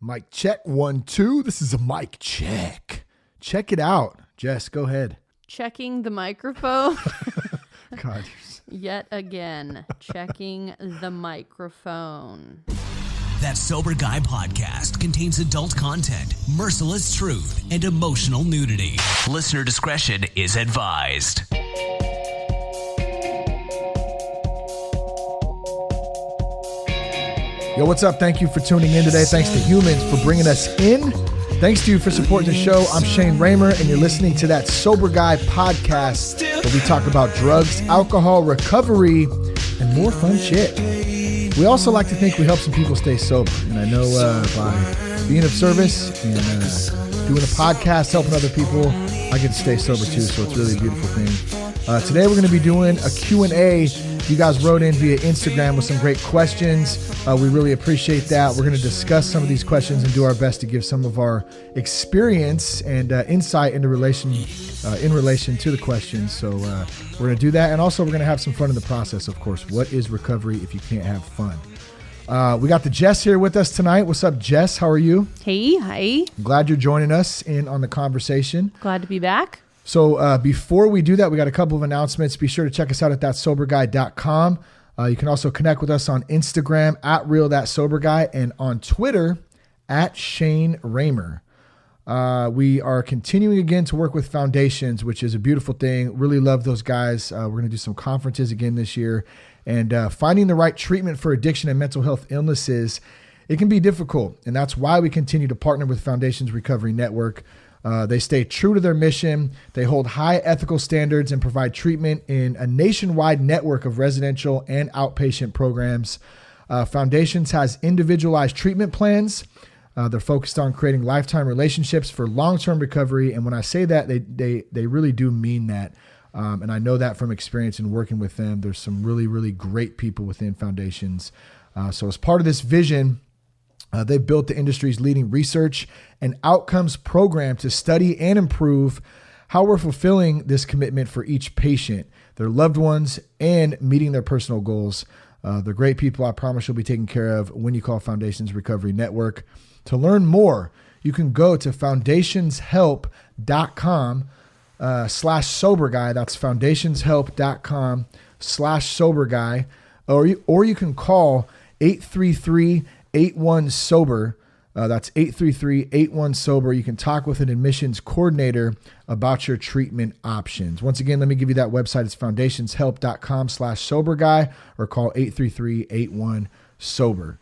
Mic check 1, 2. This is a mic check. Check it out. Jess, go ahead. Checking the microphone. God. Yet again, checking the microphone. That Sober Guy podcast contains adult content, merciless truth, and emotional nudity. Listener discretion is advised. Yo, what's up? Thank you for tuning in today. Thanks to Humans for bringing us in. Thanks to you for supporting the show. I'm Shane Raymer, and you're listening to That Sober Guy podcast, where we talk about drugs, alcohol, recovery, and more fun shit. We also like to think we help some people stay sober. And I know by being of service and doing a podcast, helping other people, I get to stay sober too. So it's really a beautiful thing. Today we're going to be doing a Q&A. You guys wrote in via Instagram with some great questions. We really appreciate that. We're going to discuss some of these questions and do our best to give some of our experience and insight into in relation to the questions. So we're going to do that. And also we're going to have some fun in the process, of course. What is recovery if you can't have fun? We got the Jess here with us tonight. What's up, Jess? How are you? Hey, hi. I'm glad you're joining us in on the conversation. Glad to be back. So before we do that, we got a couple of announcements. Be sure to check us out at thatsoberguy.com. You can also connect with us on Instagram at RealThatSoberGuy and on Twitter at Shane Raymer. We are continuing again to work with foundations, which is a beautiful thing. Really love those guys. We're going to do some conferences again this year. And finding the right treatment for addiction and mental health illnesses, it can be difficult. And that's why we continue to partner with Foundations Recovery Network. They stay true to their mission. They hold high ethical standards and provide treatment in a nationwide network of residential and outpatient programs. Foundations has individualized treatment plans. They're focused on creating lifetime relationships for long-term recovery. And when I say that, they really do mean that. And I know that from experience in working with them. There's some really, really great people within Foundations. So as part of this vision, they've built the industry's leading research and outcomes program to study and improve how we're fulfilling this commitment for each patient, their loved ones, and meeting their personal goals. They're great people. I promise you'll be taken care of when you call Foundations Recovery Network. To learn more, you can go to foundationshelp.com /soberguy. That's foundationshelp.com/soberguy. Or you can call 833-81-SOBER. That's 833-81-SOBER. You can talk with an admissions coordinator about your treatment options. Once again, let me give you that website. It's foundationshelp.com/soberguy or call 833-81-SOBER.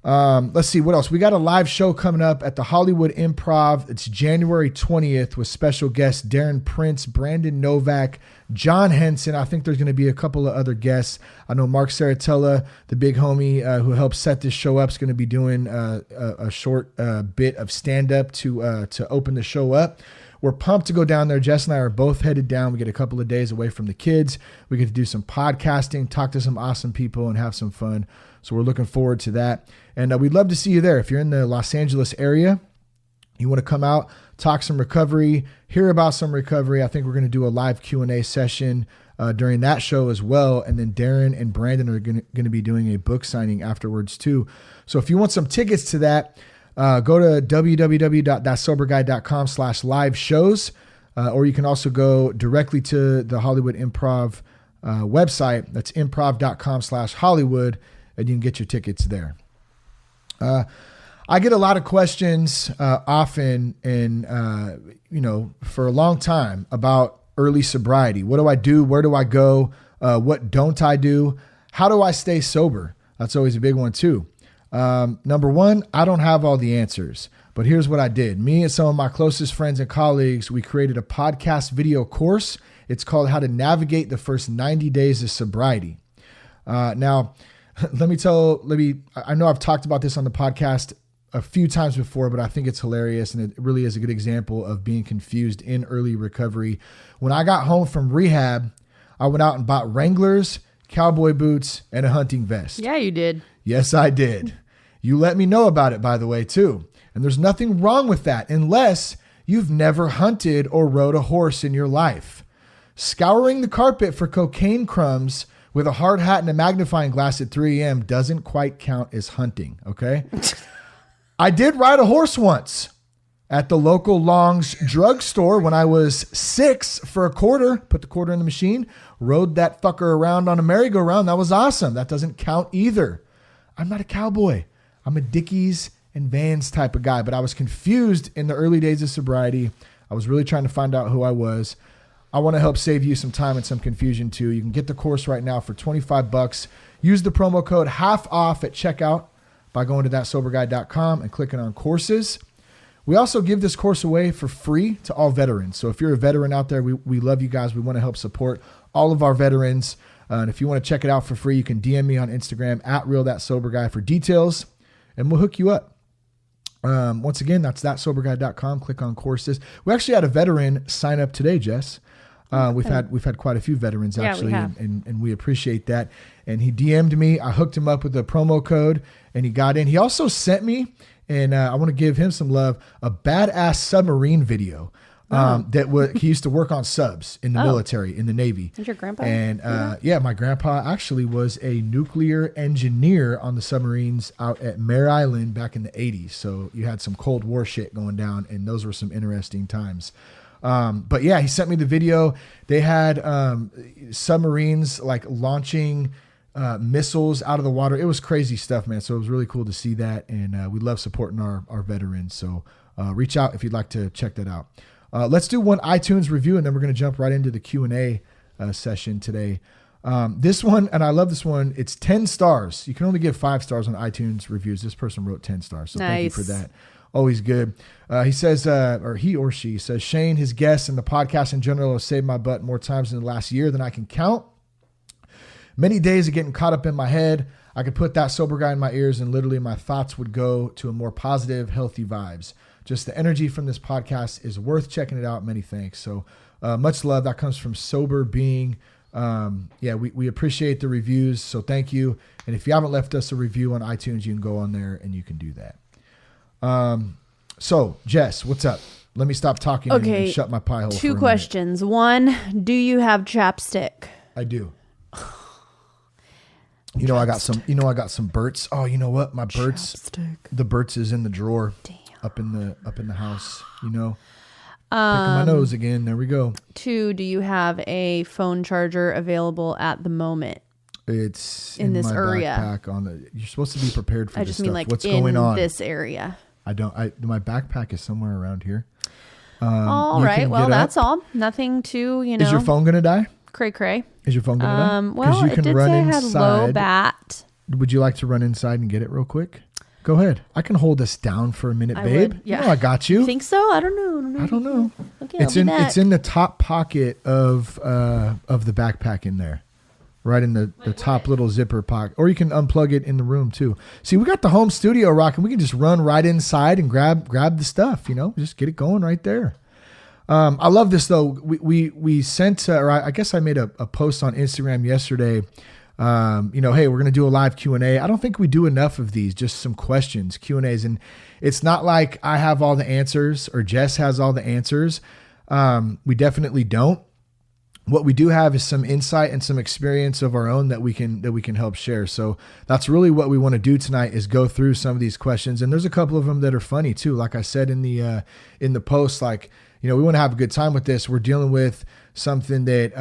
Let's see what else. We got a live show coming up at the Hollywood Improv. It's January 20th with special guests Darren Prince, Brandon Novak, John Henson. I think there's going to be a couple of other guests. I know Mark Saratella, the big homie who helped set this show up, is going to be doing a short bit of stand-up to open the show up. We're pumped to go down there. Jess and I are both headed down. We get a couple of days away from the kids. We get to do some podcasting, talk to some awesome people, and have some fun. So we're looking forward to that. And we'd love to see you there. If you're in the Los Angeles area, you want to come out, talk some recovery, hear about some recovery. I think we're going to do a live Q&A session during that show as well. And then Darren and Brandon are going to be doing a book signing afterwards too. So if you want some tickets to that, go to www.thatsoberguy.com/live shows. Or you can also go directly to the Hollywood Improv website. That's improv.com/Hollywood. And you can get your tickets there. I get a lot of questions often and, for a long time about early sobriety. What do I do? Where do I go? What don't I do? How do I stay sober? That's always a big one too. Number one, I don't have all the answers, but here's what I did. Me and some of my closest friends and colleagues, we created a podcast video course. It's called How to Navigate the First 90 Days of Sobriety. Now, I know I've talked about this on the podcast a few times before, but I think it's hilarious. And it really is a good example of being confused in early recovery. When I got home from rehab, I went out and bought Wranglers, cowboy boots, and a hunting vest. Yeah, you did. Yes, I did. You let me know about it, by the way, too. And there's nothing wrong with that unless you've never hunted or rode a horse in your life. Scouring the carpet for cocaine crumbs with a hard hat and a magnifying glass at 3 a.m. doesn't quite count as hunting, okay? I did ride a horse once at the local Long's drugstore when I was 6 for a quarter. Put the quarter in the machine, rode that fucker around on a merry-go-round. That was awesome. That doesn't count either. I'm not a cowboy. I'm a Dickies and Vans type of guy, but I was confused in the early days of sobriety. I was really trying to find out who I was. I want to help save you some time and some confusion too. You can get the course right now for $25. Use the promo code half off at checkout by going to thatsoberguy.com and clicking on courses. We also give this course away for free to all veterans. So if you're a veteran out there, we love you guys. We want to help support all of our veterans. And if you want to check it out for free, you can DM me on Instagram at realthatsoberguy for details, and we'll hook you up. Once again, that's thatsoberguy.com. Click on courses. We actually had a veteran sign up today, Jess. We've had quite a few veterans actually, and we appreciate that. And he DM'd me. I hooked him up with a promo code, and he got in. He also sent me, and I want to give him some love, a badass submarine video. He used to work on subs in the military, in the Navy. Is your grandpa? And my grandpa actually was a nuclear engineer on the submarines out at Mare Island back in the 80s. So you had some Cold War shit going down, and those were some interesting times. But yeah, he sent me the video. They had submarines like launching missiles out of the water. It was crazy stuff, man. So it was really cool to see that. And we love supporting our veterans. So reach out if you'd like to check that out. Let's do one iTunes review, and then we're going to jump right into the Q&A session today. This one, and I love this one, it's 10 stars. You can only give 5 stars on iTunes reviews. This person wrote 10 stars, so Thank you for that. Always good. He says, or he or she says, Shane, his guests, and the podcast in general have saved my butt more times in the last year than I can count. Many days of getting caught up in my head. I could put that sober guy in my ears, and literally my thoughts would go to a more positive, healthy vibes. Just the energy from this podcast is worth checking it out. Many thanks. So much love. That comes from Sober Being. We appreciate the reviews. So thank you. And if you haven't left us a review on iTunes, you can go on there and you can do that. So Jess, what's up? Let me stop talking and shut my pie hole. 2 questions. 1, do you have chapstick? I do. I got some Burt's. Oh, you know what? My Burt's, the Burt's is in the drawer. Damn. Up in the house, picking my nose again. There we go. 2, do you have a phone charger available at the moment? It's in this my area. Backpack you're supposed to be prepared for I this just mean stuff. like What's in going on? This area. My backpack is somewhere around here. All right. Well, that's all. Nothing to, Is your phone going to die? Cray. Is your phone going to die? Well, it did say it had low bat. Would you like to run inside and get it real quick? Go ahead. I can hold us down for a minute, babe. Yeah. I got you. Think so? I don't know. I don't know. Okay, it's in the top pocket of the backpack in there. Right in the top little zipper pocket. Or you can unplug it in the room too. See, we got the home studio rocking. We can just run right inside and grab the stuff, just get it going right there. I love this though. We sent, or I guess I made a post on Instagram yesterday. Hey, we're going to do a live Q&A. I don't think we do enough of these, just some questions, Q&As. And it's not like I have all the answers or Jess has all the answers. We definitely don't. What we do have is some insight and some experience of our own that we can help share. So that's really what we want to do tonight is go through some of these questions. And there's a couple of them that are funny too. Like I said in the post, we want to have a good time with this. We're dealing with something that,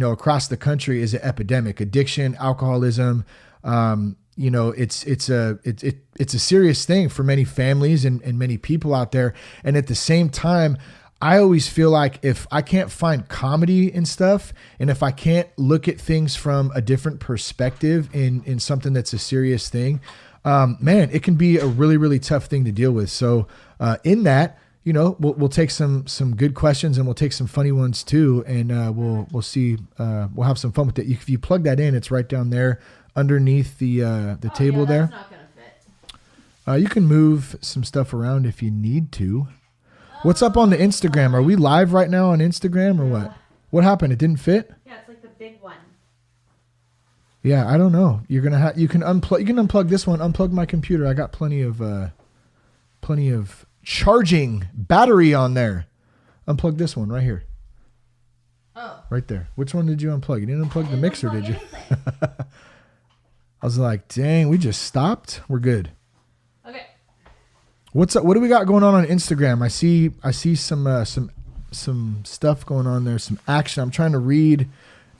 across the country is an epidemic: addiction, alcoholism. It's a serious thing for many families and many people out there. And at the same time, I always feel like if I can't find comedy in stuff, and if I can't look at things from a different perspective in something that's a serious thing, it can be a really, really tough thing to deal with. So in that, we'll take some good questions and we'll take some funny ones too. And we'll see, we'll have some fun with it. If you plug that in, it's right down there underneath the table there. That's not gonna fit. You can move some stuff around if you need to. What's up on the Instagram? Are we live right now on Instagram or what? What happened? It didn't fit? Yeah, it's like the big one. Yeah, I don't know. You can unplug this one, unplug my computer. I got plenty of charging battery on there. Unplug this one right here. Oh. Right there. Which one did you unplug? You didn't unplug the mixer, did you? I was like, dang, we just stopped. We're good. Okay. What's up? What do we got going on Instagram? I see some stuff going on there, some action. I'm trying to read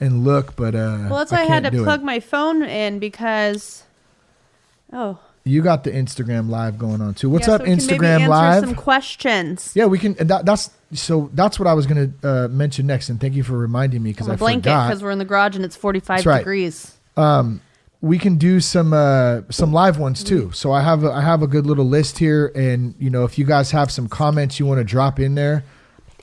and look, but well, that's why I had to plug my phone in because you got the Instagram live going on too. What's so up, we can Instagram maybe live? answer some questions. Yeah, we can. That's what I was going to mention next, and thank you for reminding me because I blanket forgot. Because we're in the garage and it's 45 degrees. We can do some live ones too. So I have a good little list here, and if you guys have some comments you want to drop in there,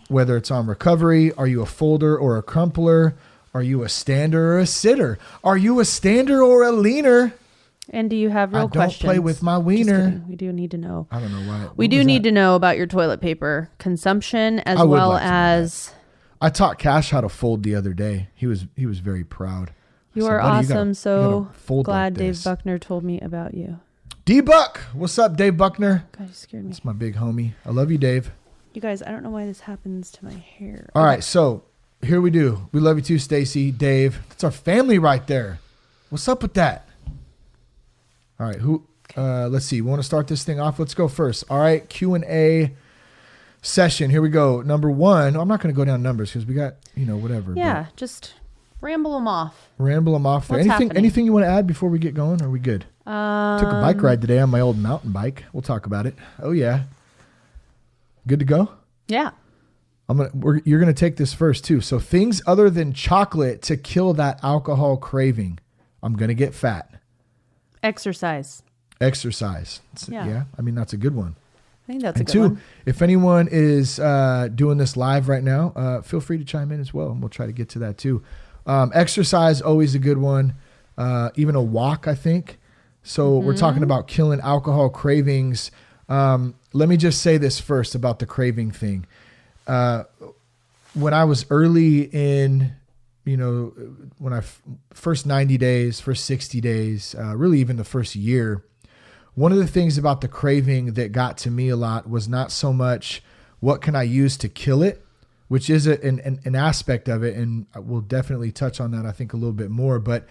whether it's on recovery, are you a folder or a crumpler? Are you a stander or a sitter? Are you a stander or a leaner? And do you have real questions? I don't play with my wiener. We do need to know. I don't know why. We do need to know about your toilet paper consumption as well as. I taught Cash how to fold the other day. He was very proud. You are awesome. So glad Dave Buckner told me about you. D-Buck. What's up, Dave Buckner? God, you scared me. That's my big homie. I love you, Dave. You guys, I don't know why this happens to my hair. All right, so here we do. We love you too, Stacy, Dave. That's our family right there. What's up with that? All right, let's see. We want to start this thing off. Let's go first. All right, Q&A session. Here we go. Number 1. I'm not going to go down numbers because we got, whatever. Yeah, just ramble them off. Ramble them off there. Anything you want to add before we get going? Or are we good? Took a bike ride today on my old mountain bike. We'll talk about it. Oh, yeah. Good to go? Yeah. You're going to take this first too. So things other than chocolate to kill that alcohol craving. I'm going to get fat. Exercise. Yeah. I mean, that's a good one. I think that's a good one. If anyone is doing this live right now, feel free to chime in as well. And we'll try to get to that too. Exercise, always a good one. Even a walk, I think. So we're talking about killing alcohol cravings. Let me just say this first about the craving thing. When I was early in, when I first 90 days, first 60 days, really even the first year, one of the things about the craving that got to me a lot was not so much what can I use to kill it, which is an aspect of it. And we'll definitely touch on that, I think, a little bit more. But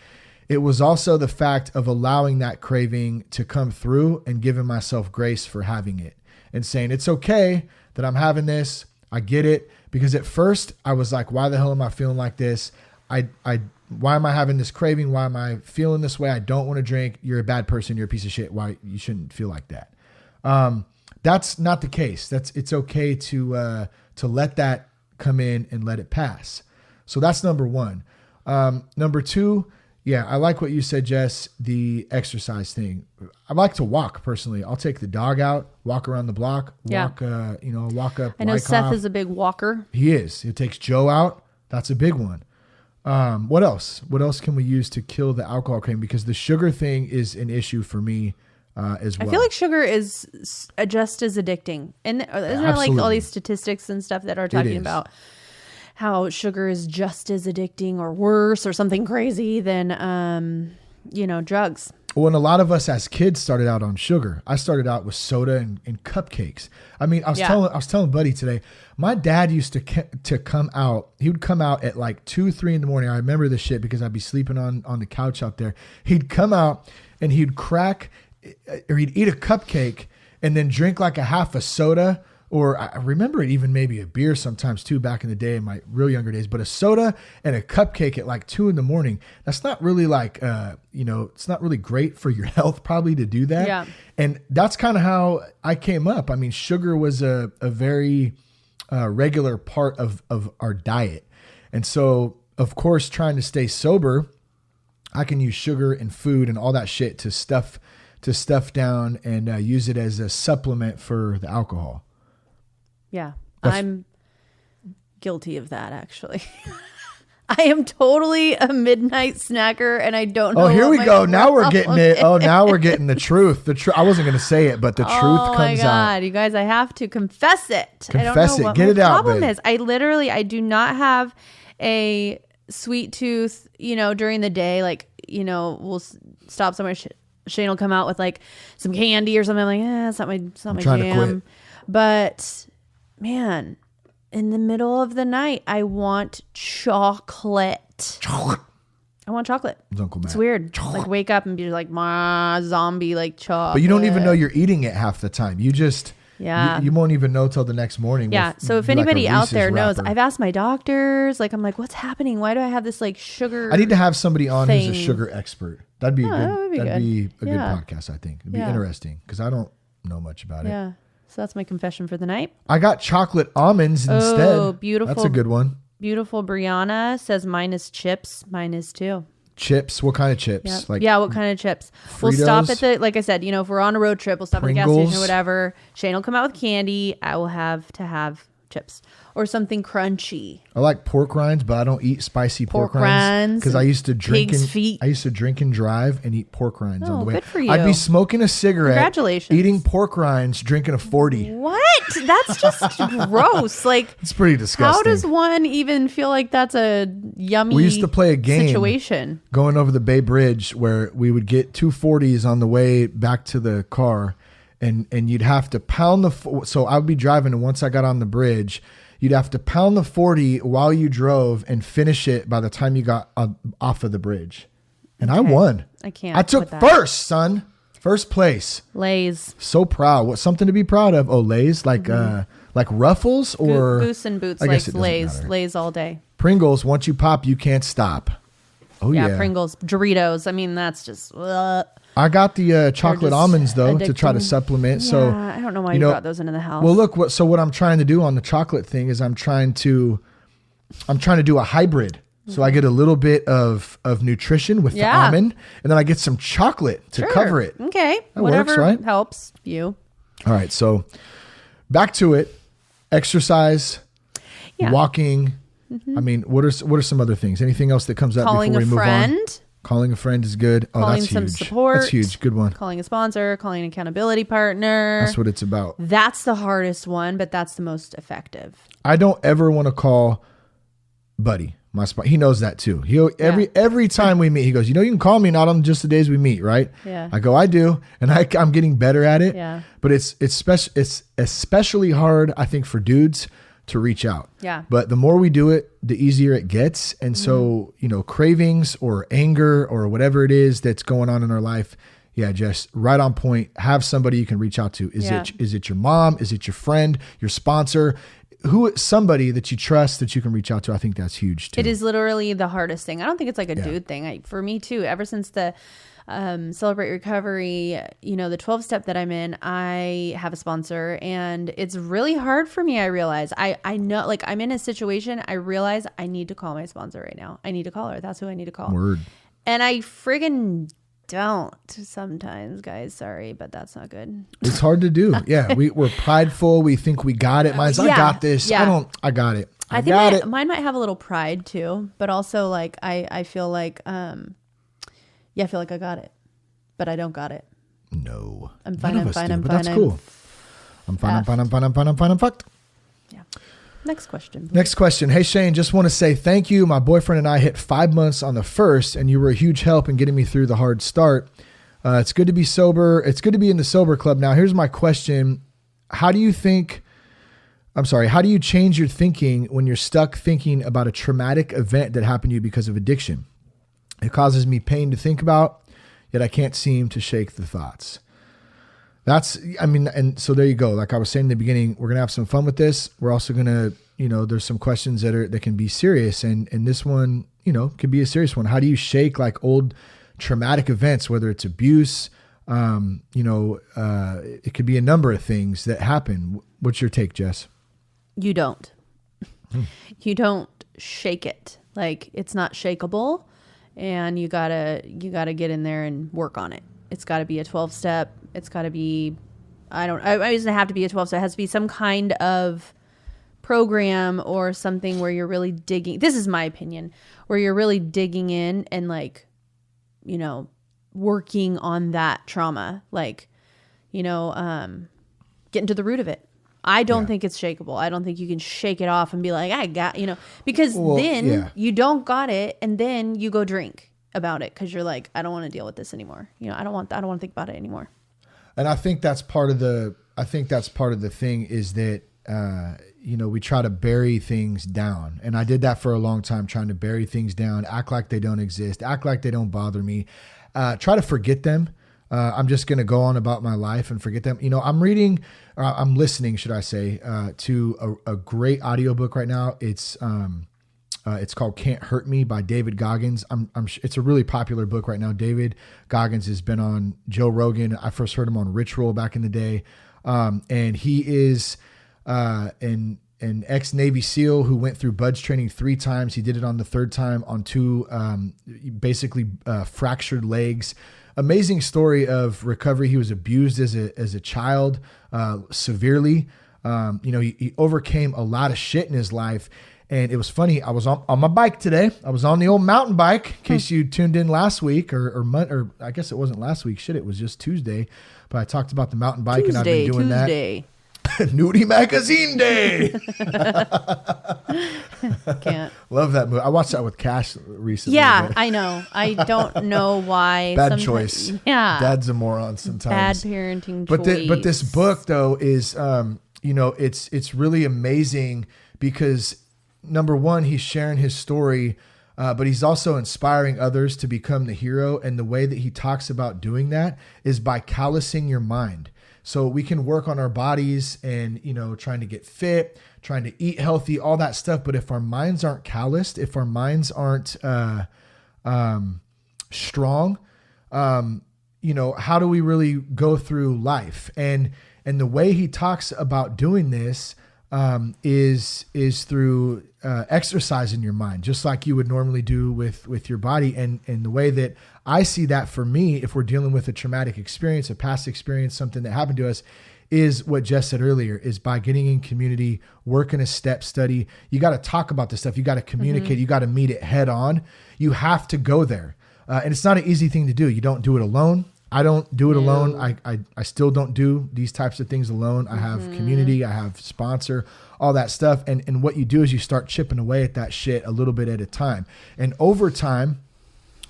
it was also the fact of allowing that craving to come through and giving myself grace for having it and saying, it's okay that I'm having this. I get it. Because at first I was like, why the hell am I feeling like this? Why am I having this craving? Why am I feeling this way? I don't want to drink. You're a bad person. You're a piece of shit. Why you shouldn't feel like that. That's not the case. It's okay to let that come in and let it pass. So that's number 1. Number 2, yeah, I like what you said, Jess, the exercise thing. I like to walk personally. I'll take the dog out, walk around the block, walk up. I know Seth is a big walker. He is. It takes Joe out. That's a big one. What else? What else can we use to kill the alcohol craving? Because the sugar thing is an issue for me as well. I feel like sugar is just as addicting. And isn't there like all these statistics and stuff that are talking about how sugar is just as addicting or worse or something crazy than, drugs. Well, and a lot of us as kids started out on sugar. I started out with soda and cupcakes. I mean, I was telling Buddy today, my dad used to come out. He would come out at like 2-3 in the morning. I remember this shit because I'd be sleeping on the couch out there. He'd come out and he'd eat a cupcake and then drink like a half a soda. Or I remember it even maybe a beer sometimes too back in the day in my real younger days. But a soda and a cupcake at like 2 in the morning, that's not really like, it's not really great for your health probably to do that. Yeah. And that's kind of how I came up. I mean, sugar was a very regular part of our diet. And so, of course, trying to stay sober, I can use sugar and food and all that shit to stuff down and use it as a supplement for the alcohol. Yeah, I'm guilty of that, actually. I am totally a midnight snacker, and I don't know. Oh, here we go. Now we're getting it. Oh, now we're getting the truth. I wasn't going to say it, but the truth comes out. Oh, my God. You guys, I have to confess it. Confess I don't know what Get my it out, problem babe. is. I do not have a sweet tooth, during the day. Like, we'll stop somewhere. Shane will come out with, like, some candy or something. I'm like, it's not my trying jam. to quit. But... man, in the middle of the night, I want chocolate. I want chocolate. It's Uncle Matt. It's weird. Like wake up and be like, ma, zombie, like chocolate. But you don't even know you're eating it half the time. You just, you won't even know till the next morning. Yeah. So if anybody out there knows, I've asked my doctors, like, I'm like, what's happening? Why do I have this like sugar? I need to have somebody on thing. who's a sugar expert. That'd be a good podcast, I think. It'd be interesting because I don't know much about it. Yeah. So that's my confession for the night. I got chocolate almonds instead. Oh, beautiful. That's a good one. Beautiful Brianna says mine is chips. Mine is too. Chips? What kind of chips? Yep. Like what kind of chips? Fritos? We'll stop at the, like I said, if we're on a road trip, we'll stop Pringles? at the gas station or whatever. Shane will come out with candy. I will have to have chips or something crunchy. I like pork rinds, but I don't eat spicy pork rinds because I used to drink and drive and eat pork rinds on the way. Good for you. I'd be smoking a cigarette, congratulations, eating pork rinds, drinking a 40. What? That's just gross. Like, it's pretty disgusting. How does one even feel like that's a yummy? We used to play a game situation going over the Bay Bridge where we would get 2 40s on the way back to the car. And you'd have to pound so I would be driving, and once I got on the bridge, you'd have to pound the 40 while you drove and finish it by the time you got off of the bridge. And I won. I can't. I took first, son. First place. Lay's. So proud. What, something to be proud of? Oh, Lay's? Like Ruffles or? Goose and Boots likes Lay's. Lay's all day. Pringles, once you pop, you can't stop. Oh, yeah. Pringles. Doritos. I mean, that's just... I got the chocolate almonds though to try to supplement. Yeah, so I don't know why you brought those into the house. Well, look, what I'm trying to do on the chocolate thing is I'm trying to do a hybrid. So I get a little bit of nutrition with the almond, and then I get some chocolate to cover it. Okay, that whatever works, right? Helps you. All right, so back to it. Exercise, walking. Mm-hmm. I mean, what are some other things? Anything else that comes up before we move on? Calling a friend is good. Oh, calling that's some huge. Support. That's huge. Good one. Calling a sponsor, calling an accountability partner. That's what it's about. That's the hardest one, but that's the most effective. I don't ever want to call Buddy, my spot. He knows that too. Every time we meet, he goes, you can call me not on just the days we meet, right? Yeah. I go, I do, and I'm getting better at it. Yeah. But it's especially hard, I think, for dudes to reach out. Yeah. But the more we do it, the easier it gets. And so, cravings or anger or whatever it is that's going on in our life, just right on point. Have somebody you can reach out to. Is it your mom? Is it your friend, your sponsor? Somebody that you trust that you can reach out to. I think that's huge too. It is literally the hardest thing. I don't think it's like a dude thing. For me too, ever since the Celebrate Recovery, the 12-step that I'm in, I have a sponsor, and it's really hard for me. I realize I know, like, I'm in a situation. I realize I need to call my sponsor right now. I need to call her. That's who I need to call. Word. And I friggin' don't sometimes, guys. Sorry, but that's not good. It's hard to do. Yeah, we're prideful. We think we got it. Mine's I got this. Yeah. I got it. I think mine might have a little pride too, but also like I feel like I feel like I got it, but I don't got it. No. I'm fine. I'm fine. That's cool. I'm fucked. Yeah. Next question. Please. Next question. Hey, Shane, just want to say thank you. My boyfriend and I hit 5 months on the 1st, and you were a huge help in getting me through the hard start. It's good to be sober. It's good to be in the sober club. Now, here's my question. How do you change your thinking when you're stuck thinking about a traumatic event that happened to you because of addiction? It causes me pain to think about, yet I can't seem to shake the thoughts. And so there you go. Like I was saying in the beginning, we're going to have some fun with this. We're also going to, there's some questions that can be serious. And this one, can be a serious one. How do you shake like old traumatic events, whether it's abuse, it could be a number of things that happen. What's your take, Jess? You don't. You don't shake it. Like, it's not shakable, and you gotta get in there and work on it. It's got to be a 12-step. It's got to be, it doesn't have to be a 12-step. It has to be some kind of program or something where you're really digging. This is my opinion, where you're really digging in and working on that trauma, getting to the root of it. I don't think it's shakeable. I don't think you can shake it off and be like, I got, because you don't got it, and then you go drink about it because you're like, I don't want to deal with this anymore. I don't want to think about it anymore. And I think that's part of the thing is that we try to bury things down. And I did that for a long time, trying to bury things down, act like they don't exist, act like they don't bother me, try to forget them. I'm just going to go on about my life and forget them. I'm listening, should I say, to a great audiobook right now. It's called Can't Hurt Me by David Goggins. It's a really popular book right now. David Goggins has been on Joe Rogan. I first heard him on Ritual back in the day. And he is an ex-Navy SEAL who went through BUD/S training 3 times. He did it on the 3rd time on 2 fractured legs. Amazing story of recovery. He was abused as a child severely. He overcame a lot of shit in his life. And it was funny. I was on my bike today. I was on the old mountain bike, in case you tuned in last week or I guess it wasn't last week. Shit, it was just Tuesday. But I talked about the mountain bike and I've been doing that. Nudie Magazine Day. Can't. Love that movie. I watched that with Cash recently. Yeah, I know. I don't know why. Bad choice. Yeah. Dad's a moron sometimes. Bad parenting choice. But this book though is, it's really amazing because number one, he's sharing his story, but he's also inspiring others to become the hero. And the way that he talks about doing that is by callousing your mind. So we can work on our bodies and, trying to get fit, trying to eat healthy, all that stuff. But if our minds aren't calloused, if our minds aren't strong, how do we really go through life? And the way he talks about doing this is through exercising your mind, just like you would normally do with your body. And the way that I see that for me, if we're dealing with a traumatic experience, a past experience, something that happened to us, is what Jess said earlier, is by getting in community, working a step study. You got to talk about this stuff. You got to communicate. Mm-hmm. You got to meet it head on. You have to go there. And it's not an easy thing to do. You don't do it alone. I don't do it alone. I still don't do these types of things alone. I have community, I have sponsor, all that stuff. And what you do is you start chipping away at that shit a little bit at a time. And over time,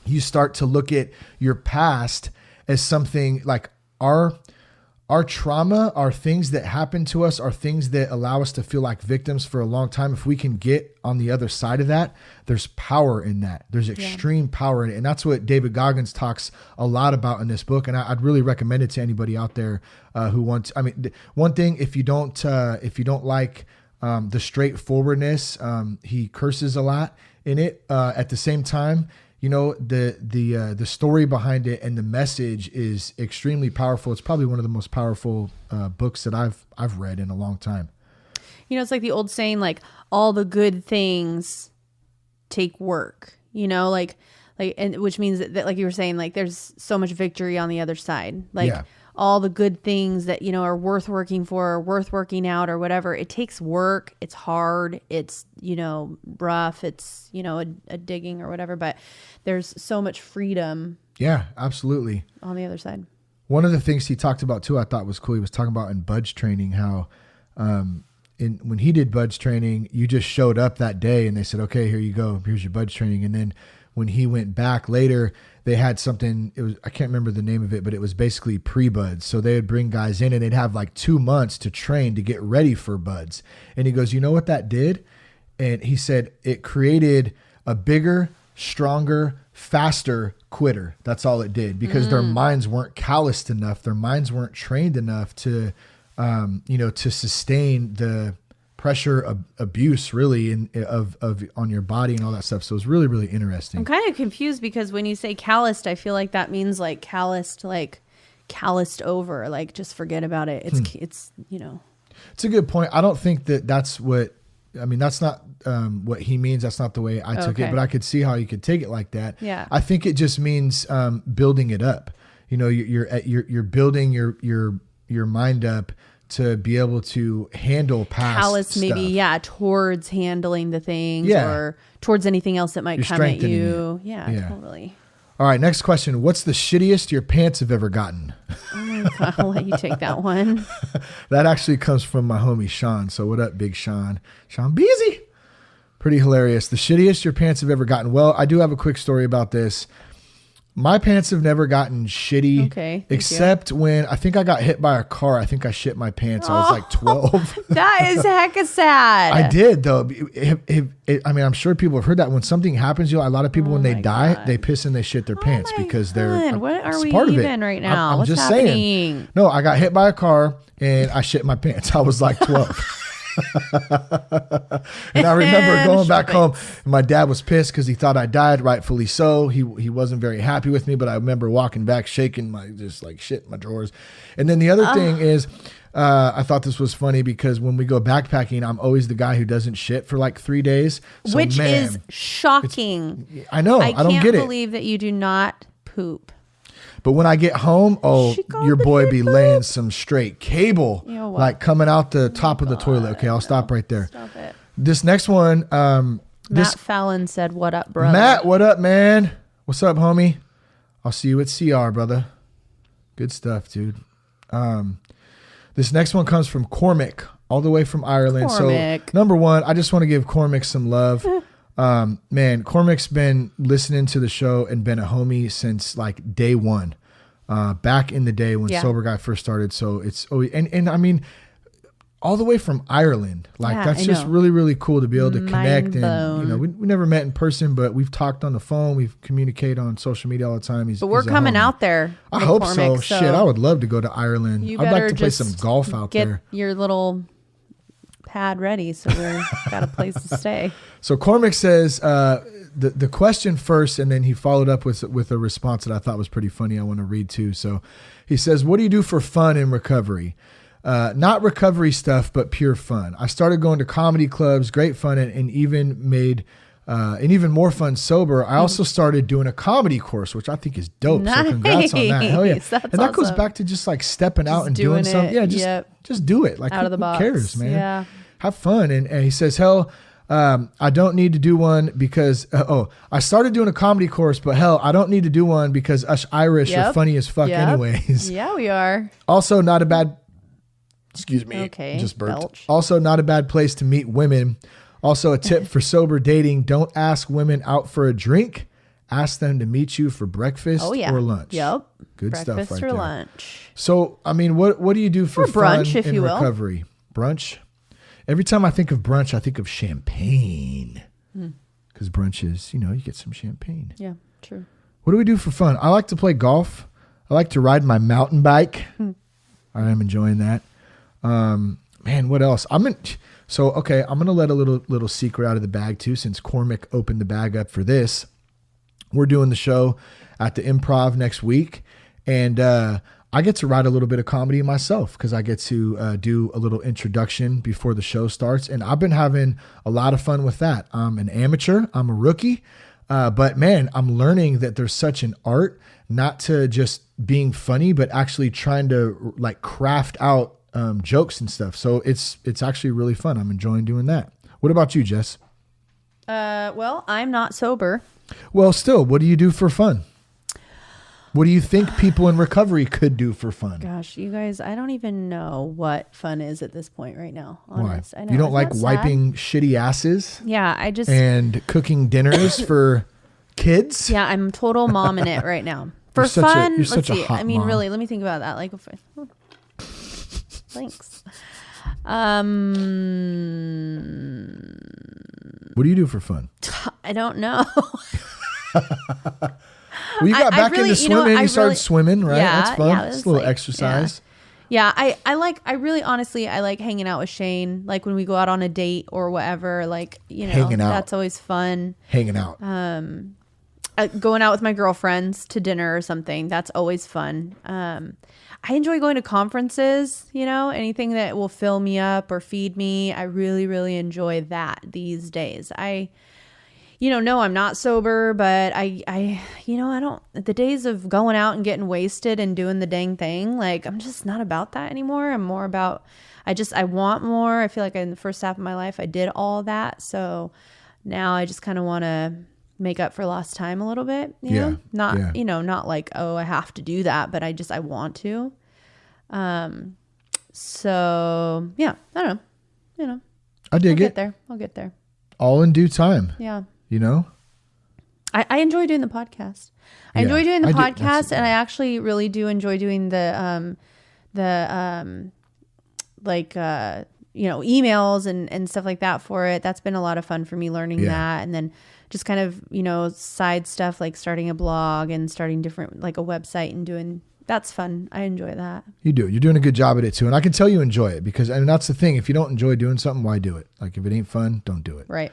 you start to look at your past as something like our trauma, our things that happen to us, are things that allow us to feel like victims for a long time. If we can get on the other side of that, there's power in that. There's extreme power in it. And that's what David Goggins talks a lot about in this book. And I'd really recommend it to anybody out there who wants, one thing, if you don't like the straightforwardness, he curses a lot in it. At the same time, the story behind it and the message is extremely powerful. It's probably one of the most powerful books that I've read in a long time. It's like the old saying, like, all the good things take work, and which means that, like you were saying, like, there's so much victory on the other side. Like, all the good things that, are worth working for, or worth working out, or whatever. It takes work. It's hard. It's, rough. It's, a digging or whatever, but there's so much freedom. Yeah, absolutely. On the other side. One of the things he talked about too, I thought was cool. He was talking about in BUD/S training, how, when he did BUD/S training, you just showed up that day and they said, okay, here you go. Here's your BUD/S training. And then when he went back later, they had something, I can't remember the name of it, but it was basically pre-BUD/S. So they would bring guys in and they'd have like 2 months to train to get ready for BUD/S. And he goes, you know what that did? And he said, it created a bigger, stronger, faster quitter. That's all it did, because their minds weren't calloused enough. Their minds weren't trained enough to, to sustain the pressure of abuse really of on your body and all that stuff. So it's really, really interesting. I'm kind of confused because when you say calloused, I feel like that means like calloused over, like just forget about it. It's It's a good point. I don't think that's what, that's not what he means. That's not the way I took it, but I could see how you could take it like that. Yeah. I think it just means building it up. You're building your mind up to be able to handle past callous stuff. Maybe, towards handling the things or towards anything else that might come at you. Yeah, totally. All right, next question. What's the shittiest your pants have ever gotten? Oh my God, I'll let you take that one. That actually comes from my homie Shawn. So what up, big Shawn? Shawn Beezy. Pretty hilarious. The shittiest your pants have ever gotten. Well, I do have a quick story about this. My pants have never gotten shitty. Okay. Except when I think I got hit by a car. I think I shit my pants. I was like 12. That is hecka sad. I did though. I mean, I'm sure people have heard that when something happens, a lot of people when they die, they piss and they shit their pants because they're what are we part of even it. right now? I'm What's just happening? saying. No, I got hit by a car and I shit my pants. I was like 12. And I remember going back home and my dad was pissed because he thought I died, rightfully so. He wasn't very happy with me, but I remember walking back shaking my just like shit in my drawers. And then the other thing is I thought this was funny because when we go backpacking, I'm always the guy who doesn't shit for like 3 days. So, which is shocking. I know. I don't get it. I can't believe that you do not poop. But when I get home, your boy be laying some straight cable, like coming out the top of the toilet. Okay, I'll stop right there. Stop it. This next one, Matt Fallon said, "What up, brother?" Matt, what up, man? What's up, homie? I'll see you at CR, brother. Good stuff, dude. This next one comes from Cormac, all the way from Ireland. Cormac. So, number one, I just want to give Cormac some love. Man, Cormac's been listening to the show and been a homie since like day one, back in the day when Sober Guy first started. So it's and I mean, all the way from Ireland, like that's just really, really cool to be able to connect. And we never met in person, but we've talked on the phone. We've communicated on social media all the time. But we're coming out there. I hope so. Shit, I would love to go to Ireland. I'd like to play some golf out there. Get your little pad ready, so we've got a place to stay. So Cormac says the question first, and then he followed up with a response that I thought was pretty funny. I want to read too. So he says, "What do you do for fun in recovery?" Not recovery stuff, but pure fun. I started going to comedy clubs, great fun, and even made and even more fun sober. I also started doing a comedy course, which I think is dope. Nice. So congrats on that. Hell yeah. And that goes back to just like stepping out and doing something. Yeah, just do it. Like out of the box. Who cares, man? Yeah. Have fun. And he says, hell, I don't need to do one because, I started doing a comedy course, but hell, I don't need to do one because us Irish are funny as fuck anyways. Yeah, we are. Also not a bad, excuse me. Okay. Just burped. Belch. Also not a bad place to meet women. Also a tip for sober dating. Don't ask women out for a drink. Ask them to meet you for breakfast or lunch. Yep. Good breakfast stuff right or there. lunch. So, I mean, what do you do for brunch, fun if in you will. recovery? Brunch? Every time I think of brunch, I think of champagne. Because brunch is, you get some champagne. Yeah, true. What do we do for fun? I like to play golf. I like to ride my mountain bike. I am enjoying that. Man, what else? I'm going to let a little secret out of the bag too, since Cormac opened the bag up for this. We're doing the show at the Improv next week. And, I get to write a little bit of comedy myself because I get to do a little introduction before the show starts. And I've been having a lot of fun with that. I'm an amateur. I'm a rookie. But man, I'm learning that there's such an art, not to just being funny, but actually trying to like craft out jokes and stuff. So it's actually really fun. I'm enjoying doing that. What about you, Jess? Well, I'm not sober. Well, still, what do you do for fun? What do you think people in recovery could do for fun? Gosh, you guys, I don't even know what fun is at this point right now. Honest. Why? I know. You don't like wiping shitty asses? Yeah, and cooking dinners for kids? Yeah, I'm total mom in it right now. For fun, you're such a hot I mean, mom. really, let me think about that. Like, thanks. What do you do for fun? I don't know. Well, you got back into swimming. You started swimming, right? Yeah, that's fun. yeah, it's a little exercise. Yeah, I really honestly, I like hanging out with Shane. Like when we go out on a date or whatever, like, hanging out. That's always fun. Hanging out. Going out with my girlfriends to dinner or something. That's always fun. I enjoy going to conferences, anything that will fill me up or feed me. I really, really enjoy that these days. No, I'm not sober, but I don't, the days of going out and getting wasted and doing the dang thing, like, I'm just not about that anymore. I'm more about, I want more. I feel like in the first half of my life, I did all that. So now I just kind of want to make up for lost time a little bit, not like, oh, I have to do that, but I want to. So yeah, I don't know, I dig it. I'll get there. All in due time. Yeah. I enjoy doing the podcast. I enjoy doing the podcast, and I actually really do enjoy doing the emails and stuff like that for it. That's been a lot of fun for me learning that. And then just kind of, side stuff like starting a blog and starting different, like a website and doing, that's fun. I enjoy that. You do. You're doing a good job at it too. And I can tell you enjoy it because, and that's the thing. If you don't enjoy doing something, why do it? Like if it ain't fun, don't do it. Right.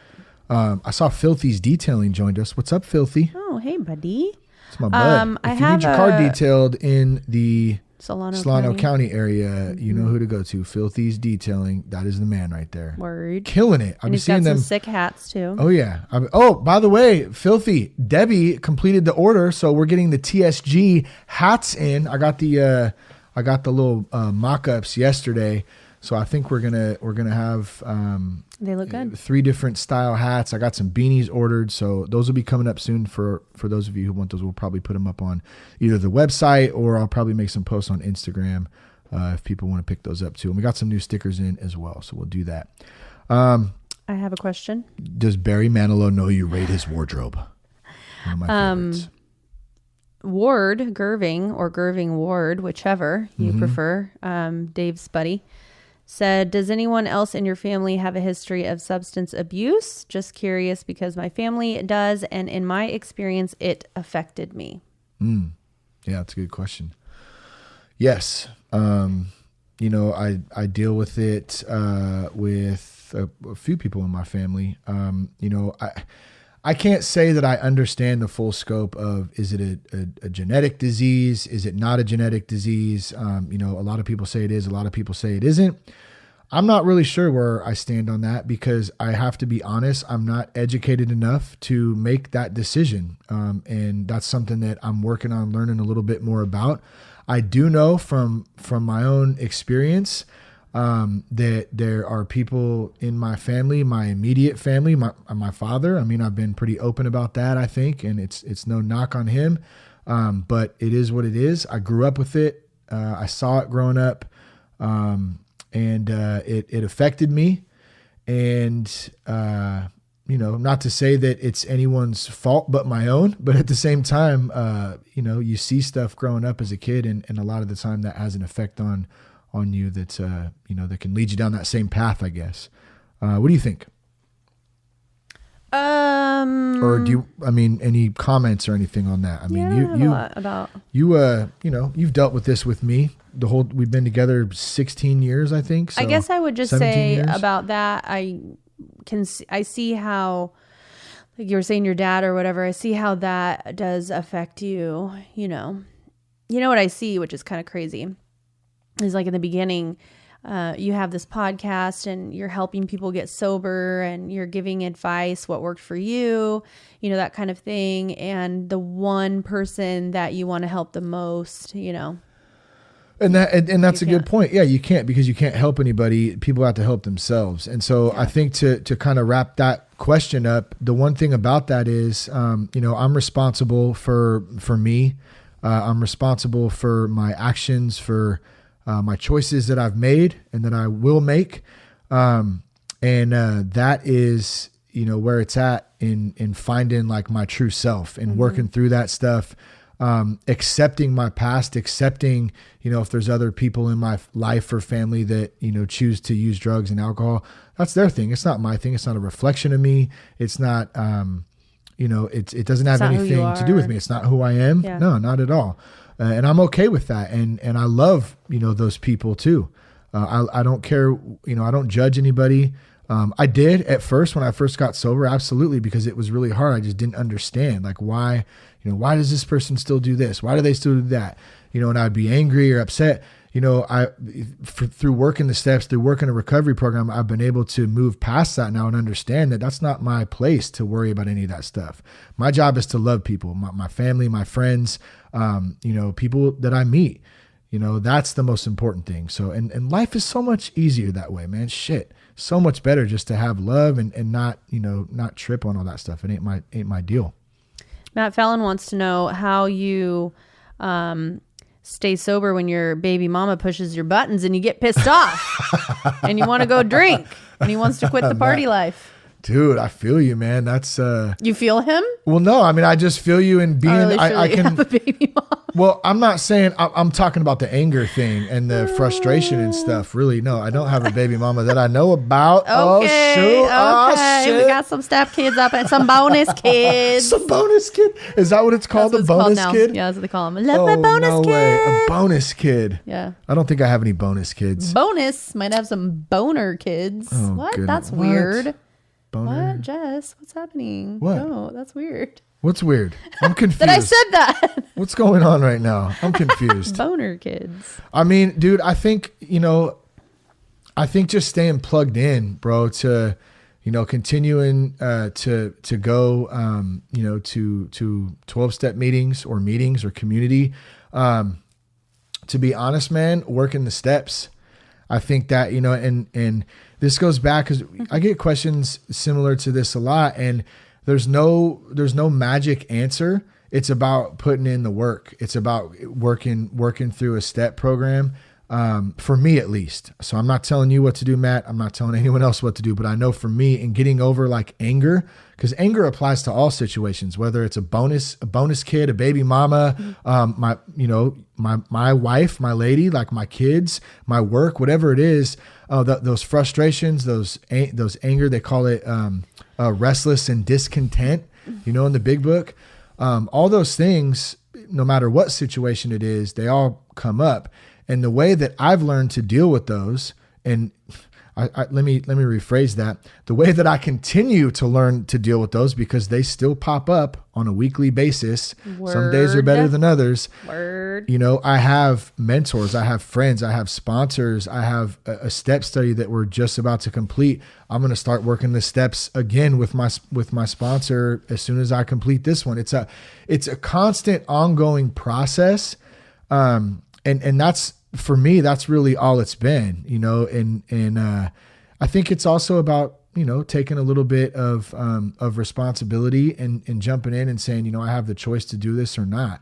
I saw Filthy's Detailing joined us. What's up, Filthy? Oh, hey, buddy. It's my bud. If you need your car detailed in the Solano County area, you know who to go to. Filthy's Detailing. That is the man right there. Word. Killing it. I've been seeing them. Some sick hats too. Oh yeah. By the way, Filthy, Debbie completed the order, so we're getting the TSG hats in. I got the little mock-ups yesterday, so I think we're gonna have they look good. 3 different style hats. I got some beanies ordered, so those will be coming up soon. For those of you who want those, we'll probably put them up on either the website or I'll probably make some posts on Instagram if people want to pick those up too. And we got some new stickers in as well, so we'll do that. I have a question. Does Barry Manilow know you rate his wardrobe? One of my favorites. Ward Gerving or Gerving Ward, whichever you prefer, Dave's buddy, said, does anyone else in your family have a history of substance abuse? Just curious because my family does, and in my experience, it affected me. Yeah, that's a good question. Yes. I deal with it with a few people in my family. I can't say that I understand the full scope of, is it a genetic disease? Is it not a genetic disease? A lot of people say it is. A lot of people say it isn't. I'm not really sure where I stand on that because I have to be honest, I'm not educated enough to make that decision. And that's something that I'm working on learning a little bit more about. I do know from my own experience that there are people in my family, my immediate family, my father. I mean, I've been pretty open about that, I think, and it's no knock on him. But it is what it is. I grew up with it. I saw it growing up. And it affected me. And, not to say that it's anyone's fault but my own, but at the same time, you see stuff growing up as a kid and a lot of the time that has an effect on you that, that can lead you down that same path, I guess. What do you think? Or any comments or anything on that? I mean, you've dealt with this with me. We've been together 16 years, I think. So I guess I would just say years. About that. I see how, like you were saying, your dad or whatever, I see how that does affect you, what I see, which is kind of crazy, is like in the beginning, you have this podcast and you're helping people get sober and you're giving advice, what worked for you, that kind of thing. And the one person that you want to help the most, And that's a good point. Yeah, you can't, because you can't help anybody. People have to help themselves. And so I think to kind of wrap that question up, the one thing about that is, I'm responsible for me. I'm responsible for my actions, for my choices that I've made and that I will make. That is, where it's at in finding like my true self and working through that stuff. Accepting my past, accepting, if there's other people in my life or family that, choose to use drugs and alcohol, that's their thing. It's not my thing. It's not a reflection of me. It's not, it doesn't have anything to do with me. It's not who I am. Yeah. No, not at all. And I'm okay with that. And I love, those people too. I don't care, I don't judge anybody. I did at first when I first got sober, absolutely, because it was really hard. I just didn't understand, like, why does this person still do this? Why do they still do that? And I'd be angry or upset. Through working the steps, through working a recovery program, I've been able to move past that now and understand that that's not my place to worry about any of that stuff. My job is to love people, my family, my friends, people that I meet. That's the most important thing. So, and life is so much easier that way, man. Shit. So much better just to have love and not, not trip on all that stuff. It ain't my deal. Matt Fallon wants to know how you stay sober when your baby mama pushes your buttons and you get pissed off and you want to go drink and he wants to quit the party life. Dude, I feel you, man. That's You feel him? well, no, I mean, I just feel you in being. Really, I can. have a baby mom. Well, I'm not saying I'm talking about the anger thing and the frustration and stuff. Really, no, I don't have a baby mama that I know about. Okay, oh shoot! Oh, shit. We got some step kids up and some bonus kids. Some bonus kid. Is that what it's called? That's The what it's bonus called now. kid? Yeah, that's what they call them. Love my bonus no kid. way. A bonus kid. Yeah. I don't think I have any bonus kids. Bonus might have some boner kids. Oh, what? goodness. That's What? weird. Boner. What, Jess? What's happening? What? No, that's weird. What's weird? I'm confused. That I said that. What's going on right now? I'm confused. Boner kids. I mean, dude, I think just staying plugged in, bro, to, continuing to go, to 12-step meetings or community. To be honest, man, working the steps. I think that, and this goes back because I get questions similar to this a lot, and there's no magic answer. It's about putting in the work. It's about working through a step program, for me at least. So I'm not telling you what to do, Matt. I'm not telling anyone else what to do, but I know for me in getting over like anger, because anger applies to all situations, whether it's a bonus kid, a baby mama, my wife, my lady, like my kids, my work, whatever it is, those frustrations, those anger, they call it restless and discontent, in the big book. All those things, no matter what situation it is, they all come up. And the way that I've learned to deal with those, and let me rephrase that, the way that I continue to learn to deal with those, because they still pop up on a weekly basis. Word. Some days are better than others. Word. I have mentors, I have friends, I have sponsors, I have a step study that we're just about to complete. I'm going to start working the steps again with my sponsor as soon as I complete this one. It's a constant ongoing process. And that's, for me, that's really all it's been, and I think it's also about, taking a little bit of responsibility and jumping in and saying, I have the choice to do this or not.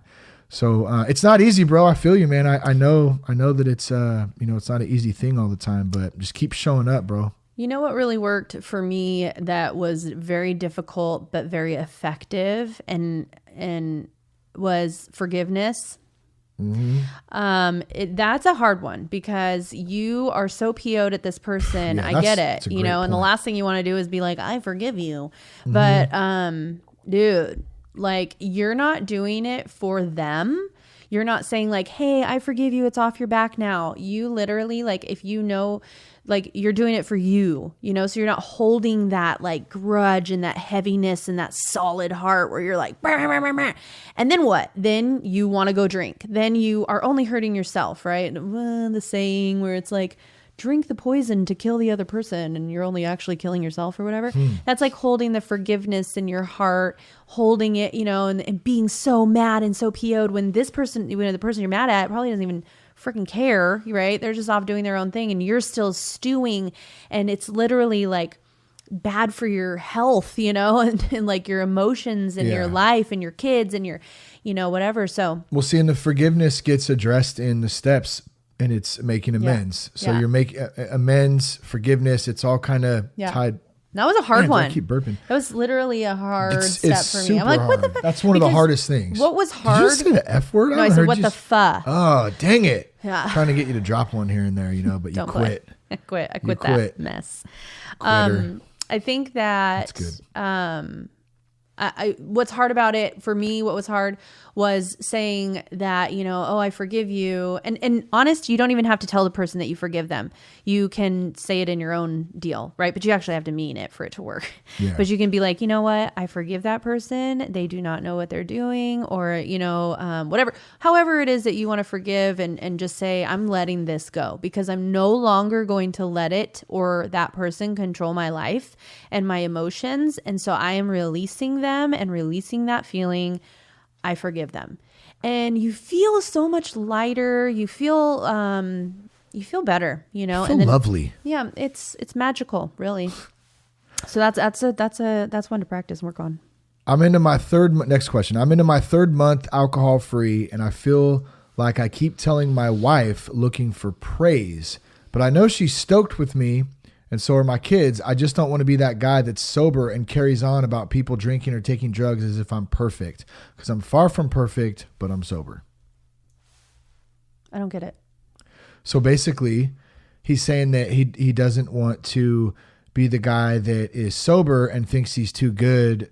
So it's not easy, bro. I feel you, man. I know that it's, it's not an easy thing all the time, but just keep showing up, bro. You know what really worked for me that was very difficult but very effective and was forgiveness. Mm-hmm. That's a hard one because you are so PO'd at this person. Yeah, I get it, and the last thing you want to do is be like, I forgive you. Mm-hmm. But, dude, like you're not doing it for them. You're not saying like, hey, I forgive you. It's off your back now. You literally, like, if like you're doing it for you, so you're not holding that like grudge and that heaviness and that solid heart where you're like, bah, bah, bah, bah. And then what? Then you want to go drink. Then you are only hurting yourself, right? The saying where it's like, drink the poison to kill the other person and you're only actually killing yourself or whatever. That's like holding the forgiveness in your heart, holding it, and being so mad and so PO'd when the person you're mad at probably doesn't even freaking care, right? They're just off doing their own thing and you're still stewing, and it's literally like bad for your health, and like your emotions and your life and your kids and your, whatever. So we'll see, and the forgiveness gets addressed in the steps, and it's making amends. So you're making amends, forgiveness. It's all kind of tied. That was a hard one. I keep burping. That was literally a hard step for me. I'm like, what the fuck? That's one of the hardest things. What was hard? Did you just say the F word? No, I said, what the fuck? Oh, dang it. Yeah. I'm trying to get you to drop one here and there, but you quit. I quit that mess. I think that that's good. What's hard about it for me, what was hard was saying that, I forgive you. And honest, you don't even have to tell the person that you forgive them. You can say it in your own deal, right? But you actually have to mean it for it to work. Yeah. But you can be like, you know what? I forgive that person. They do not know what they're doing, or, whatever, however it is that you want to forgive, and just say, I'm letting this go because I'm no longer going to let it or that person control my life and my emotions. And so I am releasing them and releasing that feeling. I forgive them. And you feel so much lighter. You feel better, feel lovely. Yeah. It's magical, really. So that's one to practice and work on. I'm into my next question. I'm into my third month alcohol free, and I feel like I keep telling my wife looking for praise, but I know she's stoked with me And so are my kids. I just don't want to be that guy that's sober and carries on about people drinking or taking drugs as if I'm perfect, because I'm far from perfect, but I'm sober. I don't get it. So basically, he's saying that he doesn't want to be the guy that is sober and thinks he's too good,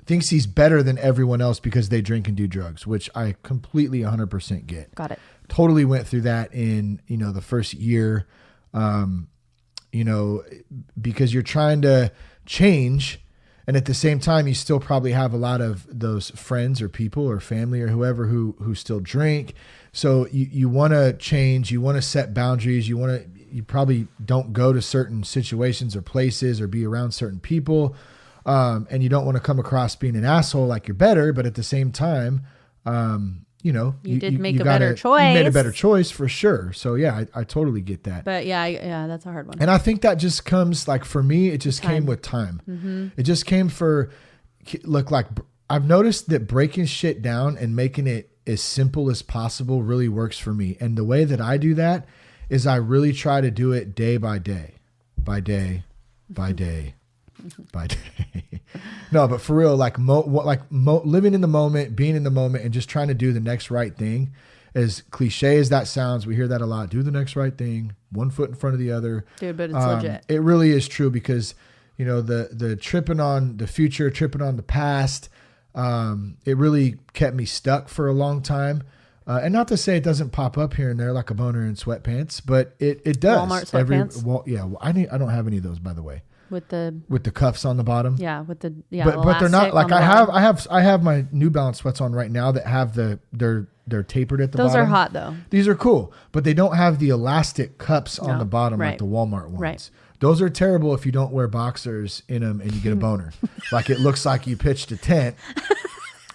thinks he's better than everyone else because they drink and do drugs, which I completely 100% get. Got it. Totally went through that in, the first year, because you're trying to change. And at the same time, you still probably have a lot of those friends or people or family or whoever who still drink. So you want to change, you want to set boundaries, you probably don't go to certain situations or places or be around certain people. And you don't want to come across being an asshole like you're better, but at the same time, you made a better choice. You made a better choice for sure. So yeah, I totally get that. But yeah, that's a hard one. And I think that just comes, like, for me, it just came with time. Mm-hmm. It just came I've noticed that breaking shit down and making it as simple as possible really works for me. And the way that I do that is I really try to do it day by day, by day, by day. By day. No, but for real, living in the moment, being in the moment, and just trying to do the next right thing. As cliche as that sounds, we hear that a lot. Do the next right thing, one foot in front of the other. Dude, but it's legit. It really is true, because the tripping on the future, tripping on the past, it really kept me stuck for a long time. And not to say it doesn't pop up here and there like a boner in sweatpants, but it does. Walmart sweatpants. I don't have any of those, by the way. With the cuffs on the bottom. Yeah, but they're not like I have my New Balance sweats on right now that have they're tapered at the bottom. Those are hot though. These are cool, but they don't have the elastic cups on the bottom like the Walmart ones. Right. Those are terrible if you don't wear boxers in them and you get a boner. Like it looks like you pitched a tent.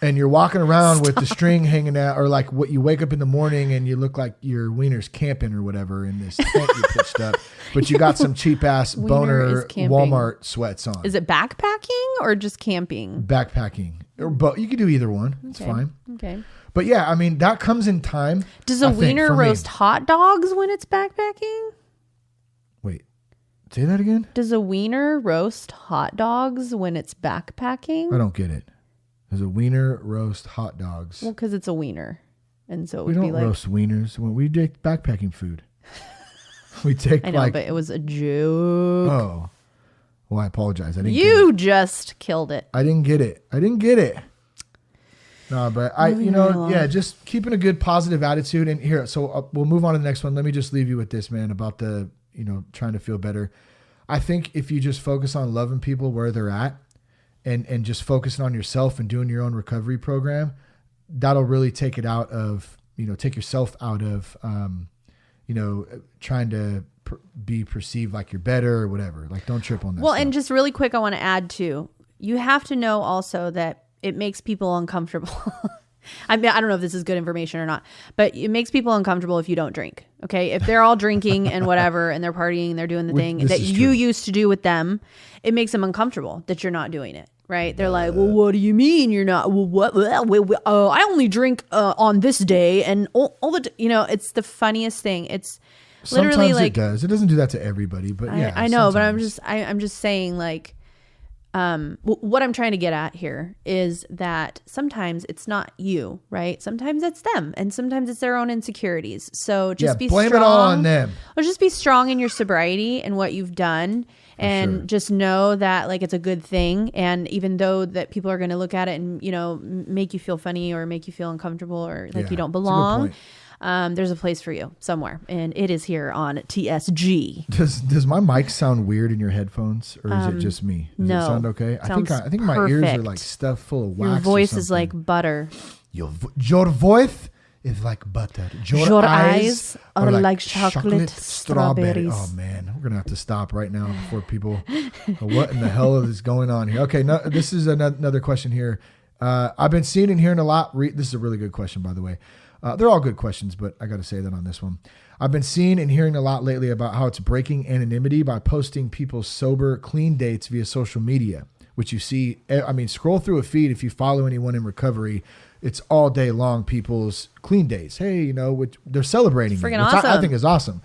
And you're walking around with the string hanging out, or like what you wake up in the morning and you look like your wiener's camping or whatever in this tent you pitched up, but you got some cheap ass boner Walmart sweats on. Is it backpacking or just camping? Backpacking, but you could do either one. It's fine. Okay. But yeah, I mean that comes in time. Does a wiener roast hot dogs when it's backpacking? Wait, say that again. Does a wiener roast hot dogs when it's backpacking? I don't get it. There's a wiener roast hot dogs. Well, because it's a wiener. And so it we would don't be like... roast wieners. When we take backpacking food. We take I know, but it was a joke. Oh. Well, I apologize. I didn't You just killed it. I didn't get it. No, but just keeping a good positive attitude. And here, so we'll move on to the next one. Let me just leave you with this, man, about the, trying to feel better. I think if you just focus on loving people where they're at, and just focusing on yourself and doing your own recovery program, that'll really take it out of, take yourself out of, trying to be perceived like you're better or whatever. Like, don't trip on that. Well, stuff. And just really quick, I want to add too, you have to know also that it makes people uncomfortable. I mean, I don't know if this is good information or not, but it makes people uncomfortable if you don't drink. Okay. If they're all drinking and whatever, and they're partying, they're doing the thing that you used to do with them, it makes them uncomfortable that you're not doing it. Right. They're like, well, what do you mean you're not? Well, what? I only drink on this day. And all the, it's the funniest thing. It's literally sometimes it does. It doesn't do that to everybody, but yeah. I know, sometimes. But I'm just saying, like, what I'm trying to get at here is that sometimes it's not you, right? Sometimes it's them, and sometimes it's their own insecurities. So just be blame strong. It all on them. Or just be strong in your sobriety and what you've done, and just know that like it's a good thing. And even though that people are going to look at it and make you feel funny or make you feel uncomfortable or like you don't belong. There's a place for you somewhere, and it is here on TSG. Does my mic sound weird in your headphones, or is it just me? Does it sound okay? I think my ears are like stuffed full of wax. Your voice is like butter. Your voice is like butter. Your eyes are like chocolate strawberries. Oh man, we're gonna have to stop right now before people. What in the hell is going on here? Okay, no, this is another question here. I've been seeing and hearing a lot. This is a really good question, by the way. They're all good questions, but I got to say that on this one. I've been seeing and hearing a lot lately about how it's breaking anonymity by posting people's sober, clean dates via social media, which you see. I mean, scroll through a feed. If you follow anyone in recovery, it's all day long people's clean days. Hey, which they're celebrating, which awesome. I think is awesome.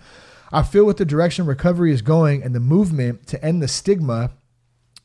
I feel with the direction recovery is going and the movement to end the stigma,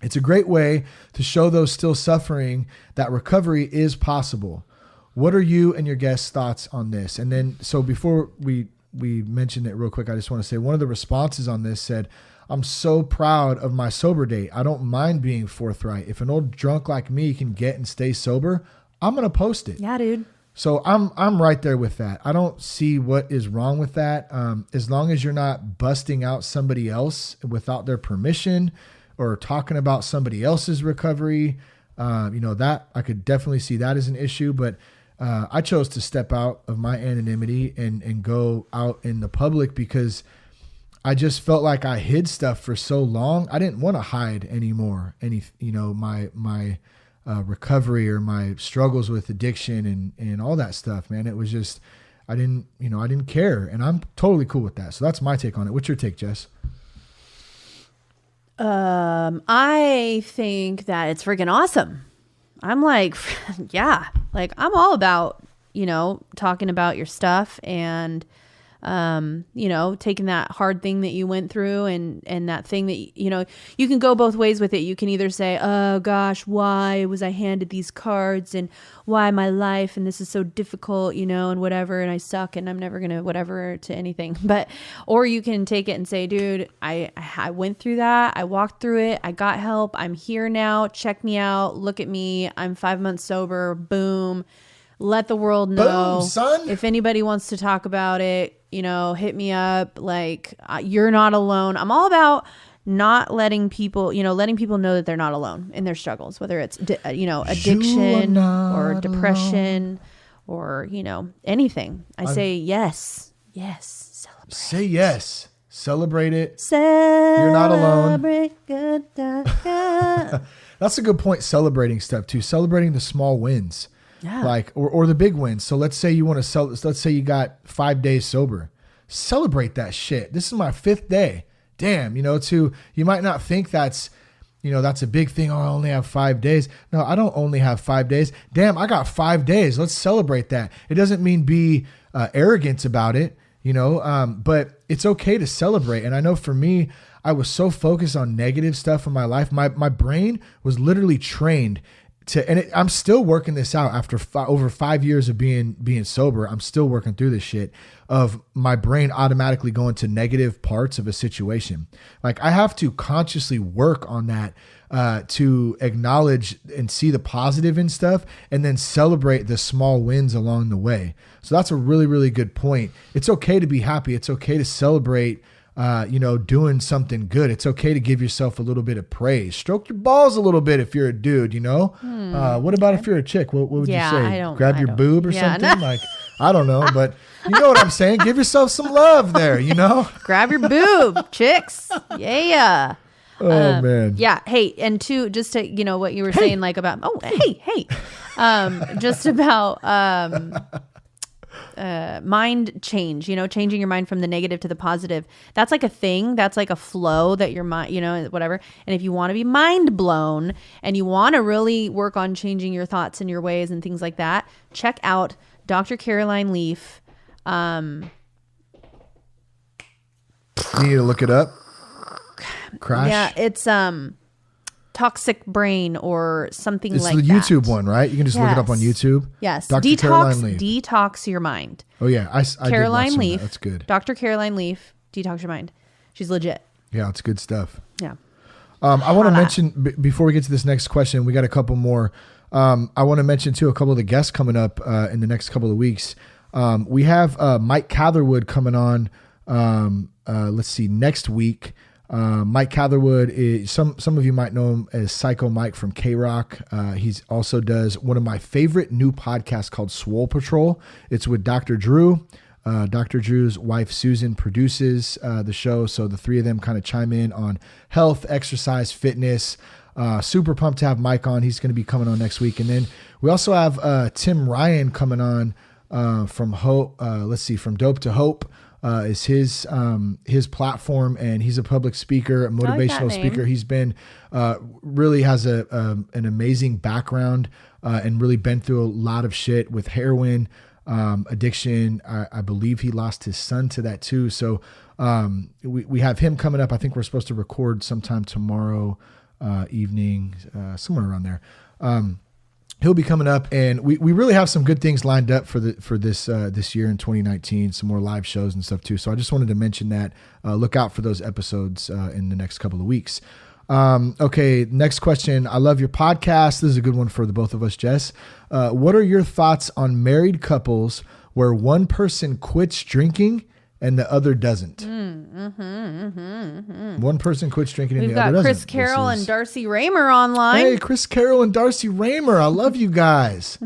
it's a great way to show those still suffering that recovery is possible. What are you and your guests' thoughts on this? And then, so before we mention it real quick, I just want to say one of the responses on this said, I'm so proud of my sober date. I don't mind being forthright. If an old drunk like me can get and stay sober, I'm going to post it. Yeah, dude. So I'm right there with that. I don't see what is wrong with that. As long as you're not busting out somebody else without their permission or talking about somebody else's recovery, that I could definitely see that as an issue. But I chose to step out of my anonymity and go out in the public because I just felt like I hid stuff for so long. I didn't want to hide anymore. My recovery or my struggles with addiction and all that stuff, man. It was just, I didn't care, and I'm totally cool with that. So that's my take on it. What's your take, Jess? I think that it's freaking awesome. I'm like, yeah, like I'm all about, talking about your stuff and, taking that hard thing that you went through and that thing that, you can go both ways with it. You can either say, oh gosh, why was I handed these cards and why my life and this is so difficult, and whatever, and I suck and I'm never going to whatever to anything. Or you can take it and say, dude, I went through that. I walked through it. I got help. I'm here now. Check me out. Look at me. I'm 5 months sober. Boom. Let the world know. Boom, son. If anybody wants to talk about it, hit me up. Like, you're not alone. I'm all about not letting people know that they're not alone in their struggles, whether it's, addiction or depression or, anything. I say yes. Yes. Celebrate. Say yes. Celebrate it. You're not alone. Good. That's a good point. Celebrating stuff too. Celebrating the small wins. Yeah. Like, or the big wins. So let's say you want to let's say you got 5 days sober. Celebrate that shit. This is my 5th day. Damn, you might not think that's a big thing. Oh, I only have 5 days. No, I don't only have 5 days. Damn, I got 5 days. Let's celebrate that. It doesn't mean be arrogant about it, but it's okay to celebrate. And I know for me, I was so focused on negative stuff in my life. My brain was literally trained I'm still working this out after over 5 years of being sober. I'm still working through this shit of my brain automatically going to negative parts of a situation. Like I have to consciously work on that to acknowledge and see the positive in stuff and then celebrate the small wins along the way. So that's a really, really good point. It's okay to be happy. It's okay to celebrate doing something good. It's okay to give yourself a little bit of praise. Stroke your balls a little bit if you're a dude, What about if you're a chick? What would you say? Grab your boob or something? No. Like, I don't know, but you know what I'm saying? Give yourself some love there, Grab your boob, chicks. Yeah. Oh, man. Yeah. Hey, and just to, what you were saying, like about, hey. Just about, mind change, changing your mind from the negative to the positive. That's like a thing. That's like a flow that your mind, whatever. And if you want to be mind blown and you want to really work on changing your thoughts and your ways and things like that, check out Dr. Caroline Leaf. You need to look it up. Crash. Yeah. It's, Toxic Brain or something like that. It's the YouTube one, right? You can just look it up on YouTube. Yes. Dr. Caroline Leaf. Detox your mind. Oh, yeah. I Caroline did Leaf. That's good. Dr. Caroline Leaf. Detox your mind. She's legit. Yeah, it's good stuff. Yeah. I want to mention, before we get to this next question, we got a couple more. I want to mention, too, a couple of the guests coming up in the next couple of weeks. We have Mike Catherwood coming on, let's see, next week. Mike Catherwood is some of you might know him as Psycho Mike from K-Rock. He's also does one of my favorite new podcasts called Swole Patrol. It's with Dr. Drew. Dr. Drew's wife Susan produces the show, so the three of them kind of chime in on health, exercise, fitness. Super pumped to have Mike on. He's going to be coming on next week, and then we also have Tim Ryan coming on from Hope. From Dope to Hope. Is his platform, and he's a public speaker, a motivational speaker. He's been really has an amazing background and really been through a lot of shit with heroin, addiction. I believe he lost his son to that too. So we have him coming up. I think we're supposed to record sometime tomorrow evening, somewhere around there. He'll be coming up, and we really have some good things lined up for this year in 2019. Some more live shows and stuff too. So I just wanted to mention that. Look out for those episodes in the next couple of weeks. Okay, next question. I love your podcast. This is a good one for the both of us, Jess. What are your thoughts on married couples where one person quits drinking and the other doesn't? One person quits drinking and the other doesn't. We've got Chris Carroll and Darcy Raymer online. Hey, Chris Carroll and Darcy Raymer. I love you guys.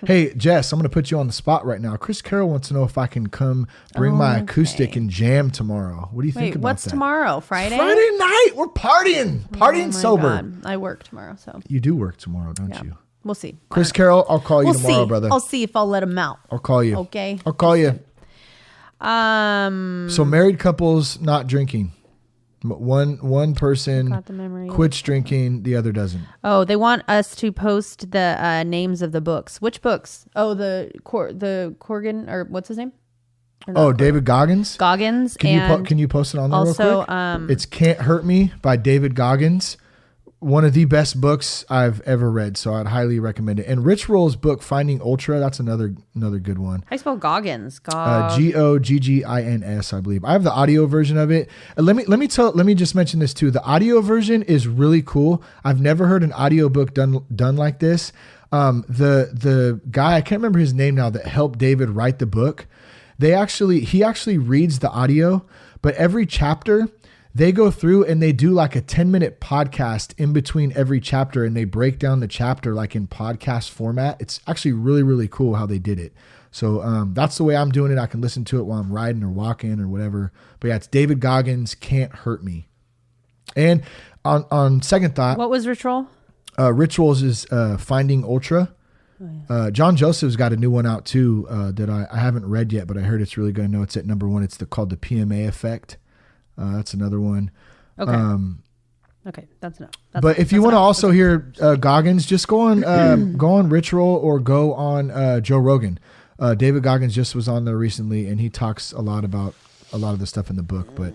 Hey, Jess, I'm going to put you on the spot right now. Chris Carroll wants to know if I can come bring my acoustic and jam tomorrow. What do you think about that? What's tomorrow? Friday? Friday night. We're partying sober. God. I work tomorrow, so. You do work tomorrow, don't you? We'll see. Chris Carroll, I'll call you tomorrow, brother. I'll see if I'll let him out. I'll call you. Okay. I'll call you. So married couples not drinking. One person quits drinking, the other doesn't. Oh, they want us to post the names of the books. Which books? Oh, the Corgan, or what's his name? David Goggins. Can you post it on there also, real quick? It's Can't Hurt Me by David Goggins. One of the best books I've ever read, so I'd highly recommend it. And Rich Roll's book, Finding Ultra, that's another good one. How do you spell Goggins? Goggins, I believe. I have the audio version of it. Let me just mention this too. The audio version is really cool. I've never heard an audio book done like this. The guy, I can't remember his name now, that helped David write the book. He actually reads the audio, but every chapter they go through and they do like a 10-minute podcast in between every chapter, and they break down the chapter like in podcast format. It's actually really, really cool how they did it. So that's the way I'm doing it. I can listen to it while I'm riding or walking or whatever. But yeah, it's David Goggins, Can't Hurt Me. And on second thought. What was Rich Roll? Rich Roll's is Finding Ultra. Oh, yeah. John Joseph's got a new one out too that I haven't read yet, but I heard it's really good. I know it's at number 1. It's called The PMA Effect. That's another one. Okay. Okay, that's enough. But if you want to also hear Goggins, just go on Rich Roll or go on Joe Rogan. David Goggins just was on there recently, and he talks a lot about a lot of the stuff in the book, but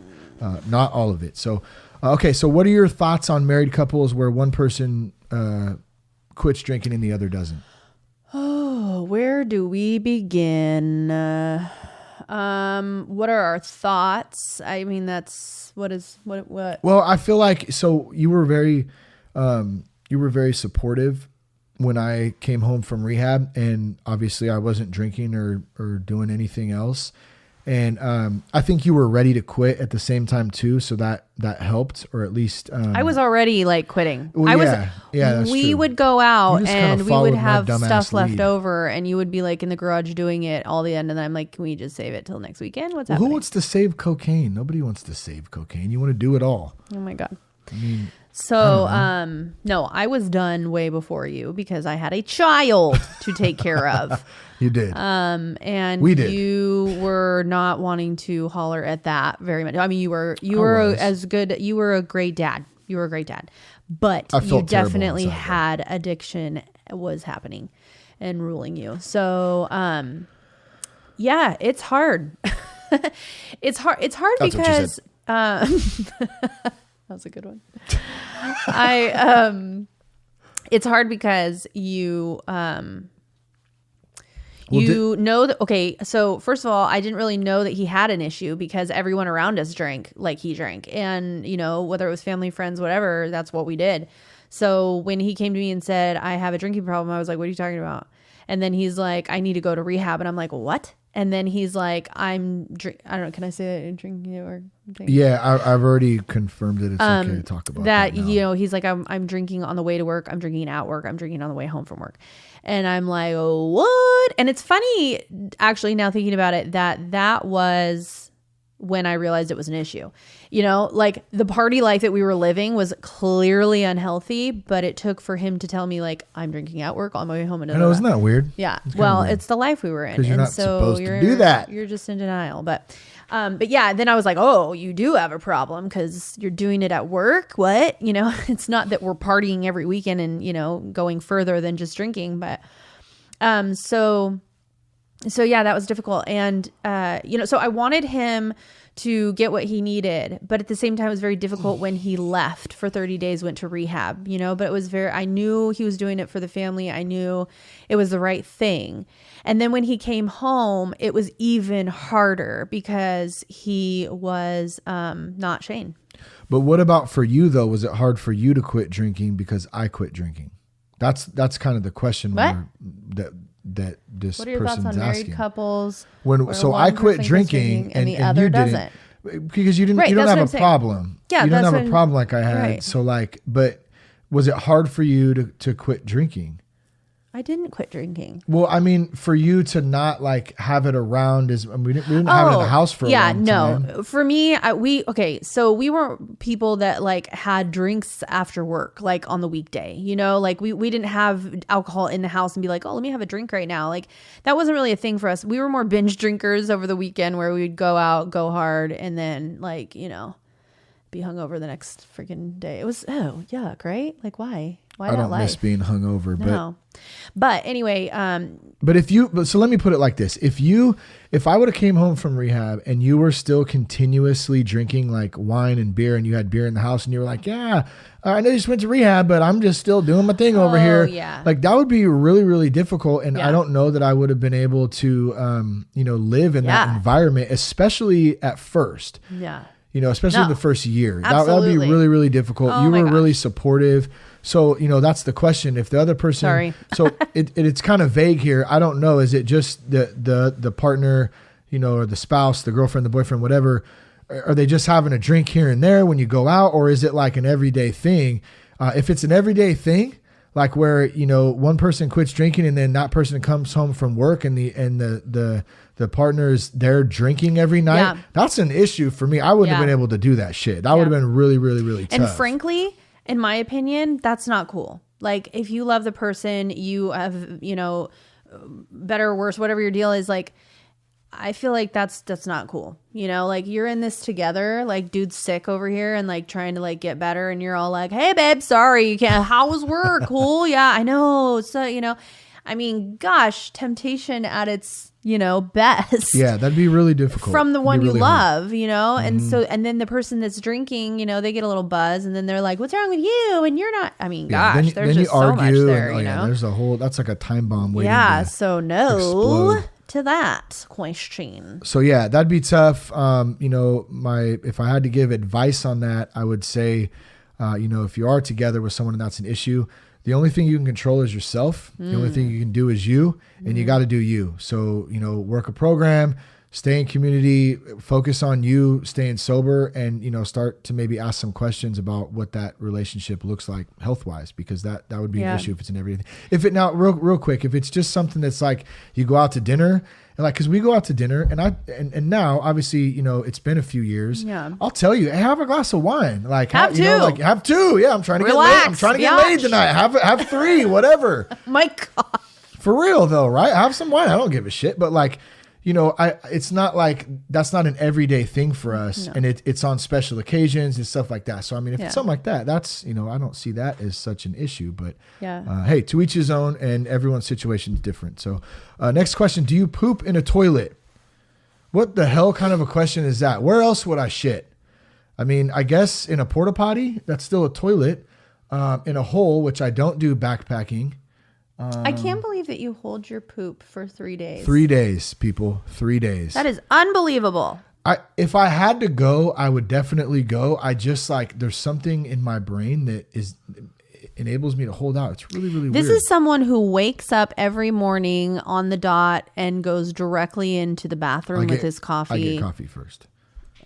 not all of it. So, okay. So what are your thoughts on married couples where one person quits drinking and the other doesn't? Oh, where do we begin? What are our thoughts? I mean, what? Well, I feel like, so you were very supportive when I came home from rehab, and obviously I wasn't drinking or doing anything else. And I think you were ready to quit at the same time too, so that helped, or at least I was already like quitting. Well, that's we true. would go out and we would have stuff left lead. over, and you would be like in the garage doing it all the end, and then I'm like, can we just save it till next weekend? What's happening? Who wants to save cocaine? Nobody wants to save cocaine. You want to do it all. Oh my God. I mean, so, no, I was done way before you because I had a child to take care of. You did. And we did. You were not wanting to holler at that very much. I mean, you were as good. You were a great dad. You were a great dad, but you definitely had addiction was happening and ruling you. So, yeah, it's hard. It's hard. It's hard because, that was a good one. It's hard because you know that, okay, so first of all, I didn't really know that he had an issue because everyone around us drank like he drank. And, you know, whether it was family, friends, whatever, that's what we did. So when he came to me and said, I have a drinking problem, I was like, what are you talking about? And then he's like, I need to go to rehab. And I'm like, what? And then he's like, I don't know. Can I say that drinking or drinking? Yeah, I've already confirmed that it's okay to talk about that. You know, he's like, I'm drinking on the way to work. I'm drinking at work. I'm drinking on the way home from work. And I'm like, oh, what? And it's funny, actually, now thinking about it, that was when I realized it was an issue. You know, like the party life that we were living was clearly unhealthy, but it took for him to tell me, like, I'm drinking at work on my way home. I know, isn't that weird? Yeah. Well, it's the life we were in. Because you're not supposed to do that. You're just in denial. But yeah, then I was like, oh, you do have a problem because you're doing it at work. What? You know, it's not that we're partying every weekend and, you know, going further than just drinking. But so So yeah, that was difficult. And, so I wanted him to get what he needed, but at the same time, it was very difficult when he left for 30 days, went to rehab, but it was I knew he was doing it for the family. I knew it was the right thing. And then when he came home, it was even harder because he was, not Shane. But what about for you though? Was it hard for you to quit drinking because I quit drinking? That's kind of the question that this what are your person's thoughts on asking. Married couples? So I quit drinking and the other you doesn't. Because you don't have a problem. Yeah, you don't have a problem like I had. Right. So but was it hard for you to quit drinking? I didn't quit drinking. Well, I mean, for you to not have it around we didn't have it in the house for a long time. No. For me, so we weren't people that had drinks after work, on the weekday, we didn't have alcohol in the house and be like, oh, let me have a drink right now. That wasn't really a thing for us. We were more binge drinkers over the weekend where we would go out, go hard, and then be hungover the next freaking day. It was, yuck, right? Why? I don't miss being hungover, but anyway, so let me put it like this. If I would have came home from rehab and you were still continuously drinking wine and beer and you had beer in the house and you were like, yeah, I know you just went to rehab, but I'm just still doing my thing over here. Yeah. That would be really, really difficult. And I don't know that I would have been able to, live in that environment, especially at first. Yeah. Especially the first year. That would be really, really difficult. Oh, you were really supportive. So, that's the question. If the other person, sorry. So it's kind of vague here. I don't know. Is it just the partner, or the spouse, the girlfriend, the boyfriend, whatever? Are they just having a drink here and there when you go out? Or is it an everyday thing? If it's an everyday thing, where, one person quits drinking and then that person comes home from work and the partner's there drinking every night, that's an issue for me. I wouldn't have been able to do that shit. That would have been really, really, really tough. And frankly, in my opinion, that's not cool. If you love the person, you have, better or worse, whatever your deal is, I feel that's not cool. You're in this together, dude's sick over here and trying to get better. And you're all hey babe, sorry, you can't, how was work? Cool. Yeah, I know. So, I mean, gosh, temptation at its, best. Yeah, that'd be really difficult. From the one you love, hard. And so, and then the person that's drinking, they get a little buzz and then they're like, what's wrong with you? And you're not, I mean, gosh, there's just so much there, there's a whole, that's like a time bomb waiting so no explode. To that question. So yeah, that'd be tough. If I had to give advice on that, I would say, if you are together with someone and that's an issue, the only thing you can control is yourself. The only thing you can do is you, and you got to do you. So, work a program, stay in community, focus on you, staying sober, and, start to maybe ask some questions about what that relationship looks like health-wise, because that would be an issue if it's in everything. If it now, real quick, if it's just something that's you go out to dinner, and cause we go out to dinner and now obviously, it's been a few years. Yeah. I'll tell you, hey, have a glass of wine. Have two. Have two. Yeah. I'm trying to Relax, get laid. I'm trying to get laid tonight. Have three, whatever. My God. For real though, right? Have some wine. I don't give a shit. But it's not that's not an everyday thing for us. No. And it's on special occasions and stuff like that. So, I mean, if it's something like that, that's, I don't see that as such an issue, but hey, to each his own, and everyone's situation is different. So next question, do you poop in a toilet? What the hell kind of a question is that? Where else would I shit? I mean, I guess in a porta potty, that's still a toilet. In a hole, which I don't do backpacking. I can't believe that you hold your poop for 3 days. 3 days, people. 3 days. That is unbelievable. If I had to go, I would definitely go. I just there's something in my brain that enables me to hold out. It's really, really weird. This is someone who wakes up every morning on the dot and goes directly into the bathroom with his coffee. I get coffee first.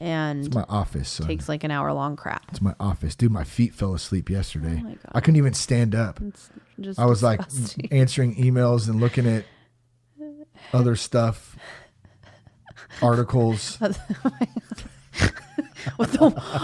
And it's my office. Son. Takes an hour-long crap. It's my office. Dude, my feet fell asleep yesterday. Oh my God. I couldn't even stand up. I was disgusting. Answering emails and looking at other stuff, articles.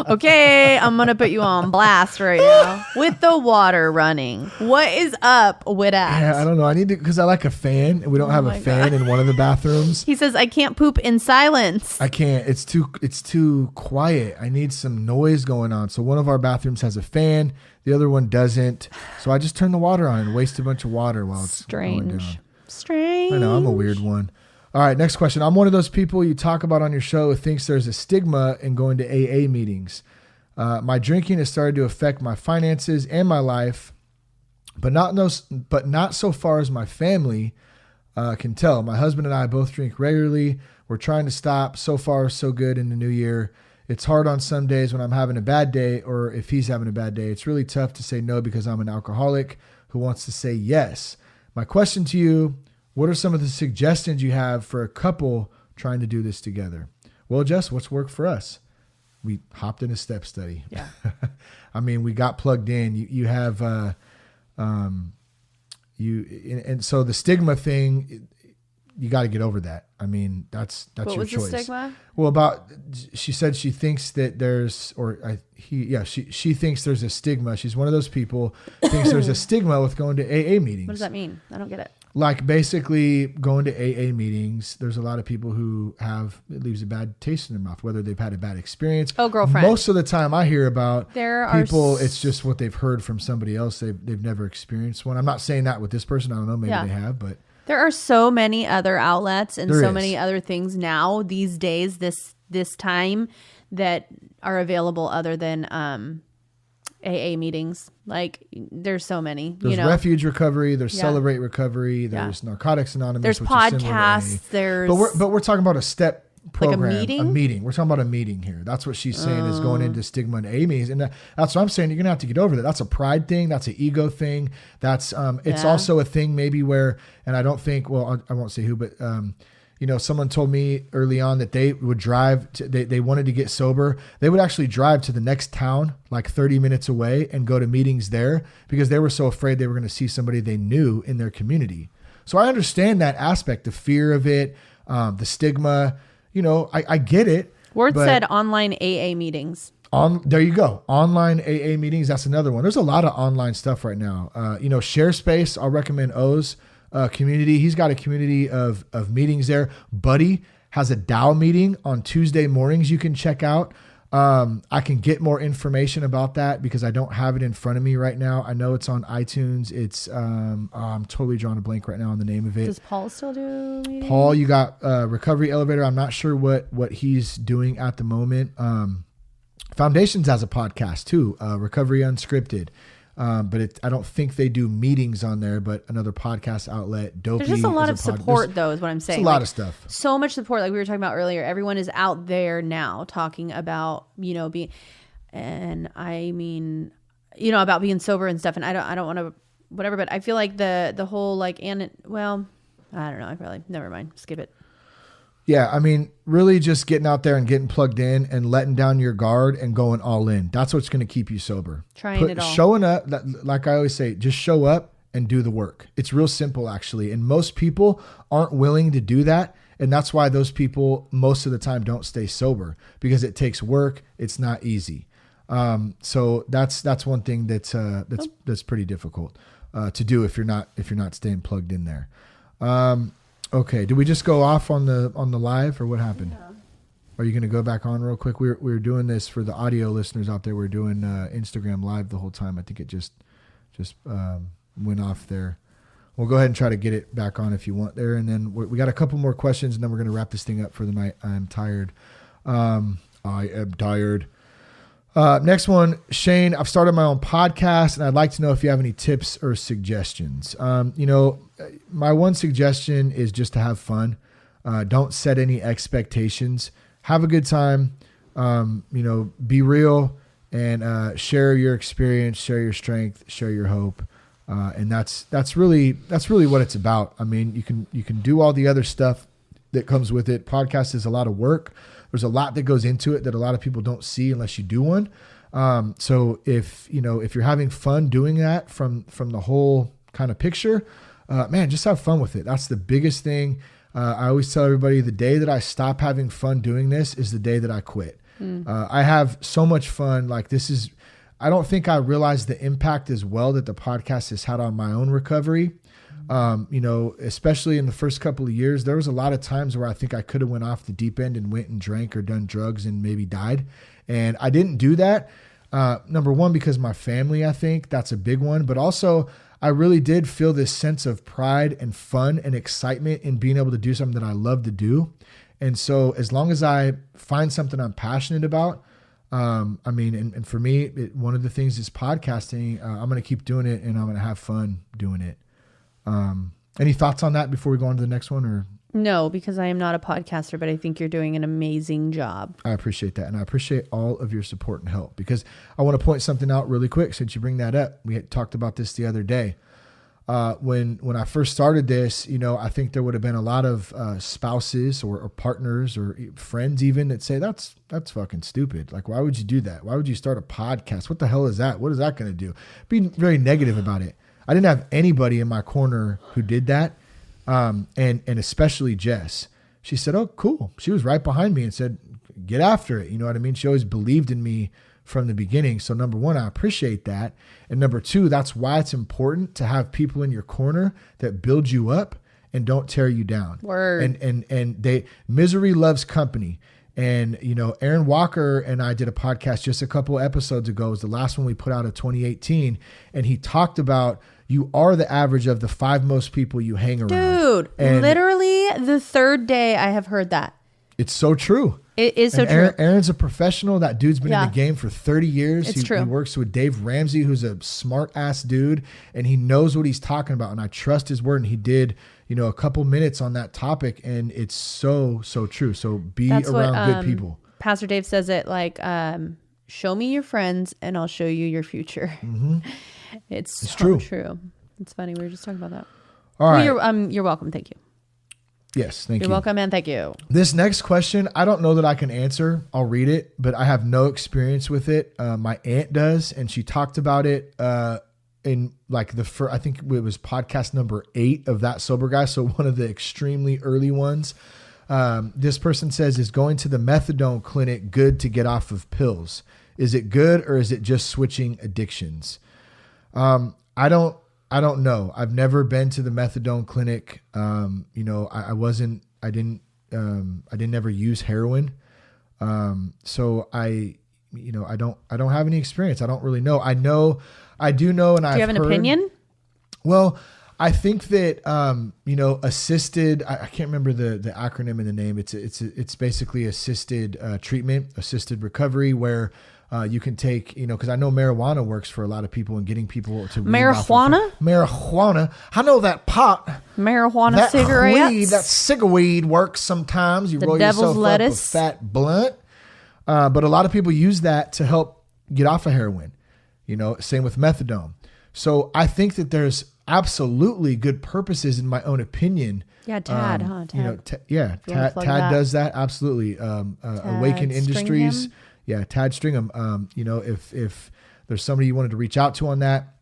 Okay, I'm going to put you on blast right now with the water running. What is up with that? Yeah, I don't know. I need to, because I like a fan, and we don't have a fan in one of the bathrooms. He says, I can't poop in silence. I can't. It's too quiet. I need some noise going on. So one of our bathrooms has a fan. The other one doesn't. So I just turn the water on and waste a bunch of water while it's going down. Strange. I know. I'm a weird one. All right, next question. I'm one of those people you talk about on your show who thinks there's a stigma in going to AA meetings. My drinking has started to affect my finances and my life, but not so far as my family can tell. My husband and I both drink regularly. We're trying to stop. So far, so good in the new year. It's hard on some days when I'm having a bad day, or if he's having a bad day. It's really tough to say no because I'm an alcoholic who wants to say yes. My question to you, what are some of the suggestions you have for a couple trying to do this together? Well, Jess, what's worked for us? We hopped in a step study. Yeah. I mean, we got plugged in. You have, and so the stigma thing, you got to get over that. I mean, that's your choice. What was the stigma? Well, she said she thinks that there's, she thinks there's a stigma. She's one of those people thinks there's a stigma with going to AA meetings. What does that mean? I don't get it. Like basically going to AA meetings, there's a lot of people who it leaves a bad taste in their mouth, whether they've had a bad experience. Oh, girlfriend. Most of the time I hear about people, it's just what they've heard from somebody else. They've never experienced one. I'm not saying that with this person. I don't know. Maybe they have, but. There are so many other outlets and many other things now these days, this time, that are available other than AA meetings. Like there's so many. There's Refuge Recovery. There's Celebrate Recovery. There's Narcotics Anonymous. There's podcasts. But we're talking about a step program. Like a meeting? We're talking about a meeting here. That's what she's saying is going into stigma and AA meetings. And that's what I'm saying. You're going to have to get over that. That's a pride thing. That's an ego thing. That's it's also a thing maybe where, and I don't think, well, I won't say who, but someone told me early on that they would drive, they wanted to get sober. They would actually drive to the next town, like 30 minutes away, and go to meetings there because they were so afraid they were going to see somebody they knew in their community. So I understand that aspect, the fear of it, the stigma. I get it. Word said online AA meetings. There you go. Online AA meetings. That's another one. There's a lot of online stuff right now. ShareSpace. I'll recommend O's community. He's got a community of meetings there. Buddy has a DAO meeting on Tuesday mornings you can check out. I can get more information about that because I don't have it in front of me right now. I know it's on iTunes. It's I'm totally drawing a blank right now on the name of it. Does Paul still do meetings? Paul, you got Recovery Elevator. I'm not sure what he's doing at the moment. Foundations has a podcast too, Recovery Unscripted. But I don't think they do meetings on there, but another podcast outlet. Dopey. There's just a lot of support, though, is what I'm saying. It's a lot of stuff. So much support, like we were talking about earlier. Everyone is out there now talking about, being, and I mean, about being sober and stuff. And I don't want to, whatever. But I feel like the whole I don't know. I probably never mind. Skip it. Yeah, I mean, really just getting out there and getting plugged in and letting down your guard and going all in. That's what's going to keep you sober. Trying it all. Showing up, like I always say, just show up and do the work. It's real simple, actually. And most people aren't willing to do that. And that's why those people most of the time don't stay sober, because it takes work. It's not easy. So that's one thing that's pretty difficult to do if you're not staying plugged in there. Okay. Did we just go off on the live, or what happened? Yeah. Are you going to go back on real quick? We were doing this for the audio listeners out there. We're doing Instagram live the whole time. I think it just went off there. We'll go ahead and try to get it back on if you want there. And then we got a couple more questions, and then we're going to wrap this thing up for the night. I'm tired. I am tired. Next one, Shane, I've started my own podcast and I'd like to know if you have any tips or suggestions. My one suggestion is just to have fun. Don't set any expectations. Have a good time. Be real and share your experience, share your strength, share your hope. And that's really what it's about. I mean, you can do all the other stuff that comes with it. Podcast is a lot of work. There's a lot that goes into it that a lot of people don't see unless you do one. So if you're having fun doing that from the whole kind of picture, just have fun with it. That's the biggest thing. I always tell everybody the day that I stop having fun doing this is the day that I quit. I have so much fun. I don't think I realized the impact as well that the podcast has had on my own recovery. Especially in the first couple of years, there was a lot of times where I think I could have went off the deep end and went and drank or done drugs and maybe died. And I didn't do that. Number one, because my family, I think that's a big one, but also I really did feel this sense of pride and fun and excitement in being able to do something that I love to do. And so as long as I find something I'm passionate about, and for me, one of the things is podcasting. I'm going to keep doing it, and I'm going to have fun doing it. Any thoughts on that before we go on to the next one, or? No, because I am not a podcaster, but I think you're doing an amazing job. I appreciate that. And I appreciate all of your support and help, because I want to point something out really quick since you bring that up. We had talked about this the other day. When I first started this, I think there would have been a lot of spouses or partners or friends even that say, that's fucking stupid. Like, why would you do that? Why would you start a podcast? What the hell is that? What is that going to do? Being very negative about it. I didn't have anybody in my corner who did that. And especially Jess. She said, oh, cool. She was right behind me and said, get after it. You know what I mean? She always believed in me from the beginning. So number one, I appreciate that. And number two, that's why it's important to have people in your corner that build you up and don't tear you down. Word. And misery loves company. And, Aaron Walker and I did a podcast just a couple episodes ago. It was the last one we put out of 2018. And he talked about, you are the average of the 5 most people you hang around. Dude, and literally the third day I have heard that. It's so true. It is so true. Aaron's a professional. That dude's been in the game for 30 years. It's true. He works with Dave Ramsey, who's a smart ass dude, and he knows what he's talking about. And I trust his word. And he did, a couple minutes on that topic, and it's so true. So be around good people. Pastor Dave says it like, show me your friends and I'll show you your future. Mm-hmm. It's so true. It's funny. We were just talking about that. All right. You're welcome. Thank you. Yes, thank you. You're welcome, and thank you. This next question, I don't know that I can answer. I'll read it, but I have no experience with it. My aunt does, and she talked about it in like I think it was podcast number 8 of That Sober Guy, so one of the extremely early ones. This person says, is going to the methadone clinic good to get off of pills? Is it good, or is it just switching addictions? I don't know. I've never been to the methadone clinic. I didn't ever use heroin. So I don't have any experience. I don't really know. I do know. And do you have an opinion? Well, I think that, assisted, I can't remember the acronym in the name. It's basically assisted treatment, assisted recovery, where you can take, because I know marijuana works for a lot of people and getting people to marijuana. I know that pot, marijuana, that cigarettes, weed, that cigarette works sometimes. You roll yourself lettuce. up a fat blunt, but a lot of people use that to help get off of heroin. Same with methadone. So I think that there's absolutely good purposes, in my own opinion. Yeah, Tad, Tad. Tad does that. Absolutely. Awaken Industries. Yeah, Tad Stringham. If there's somebody you wanted to reach out to on that,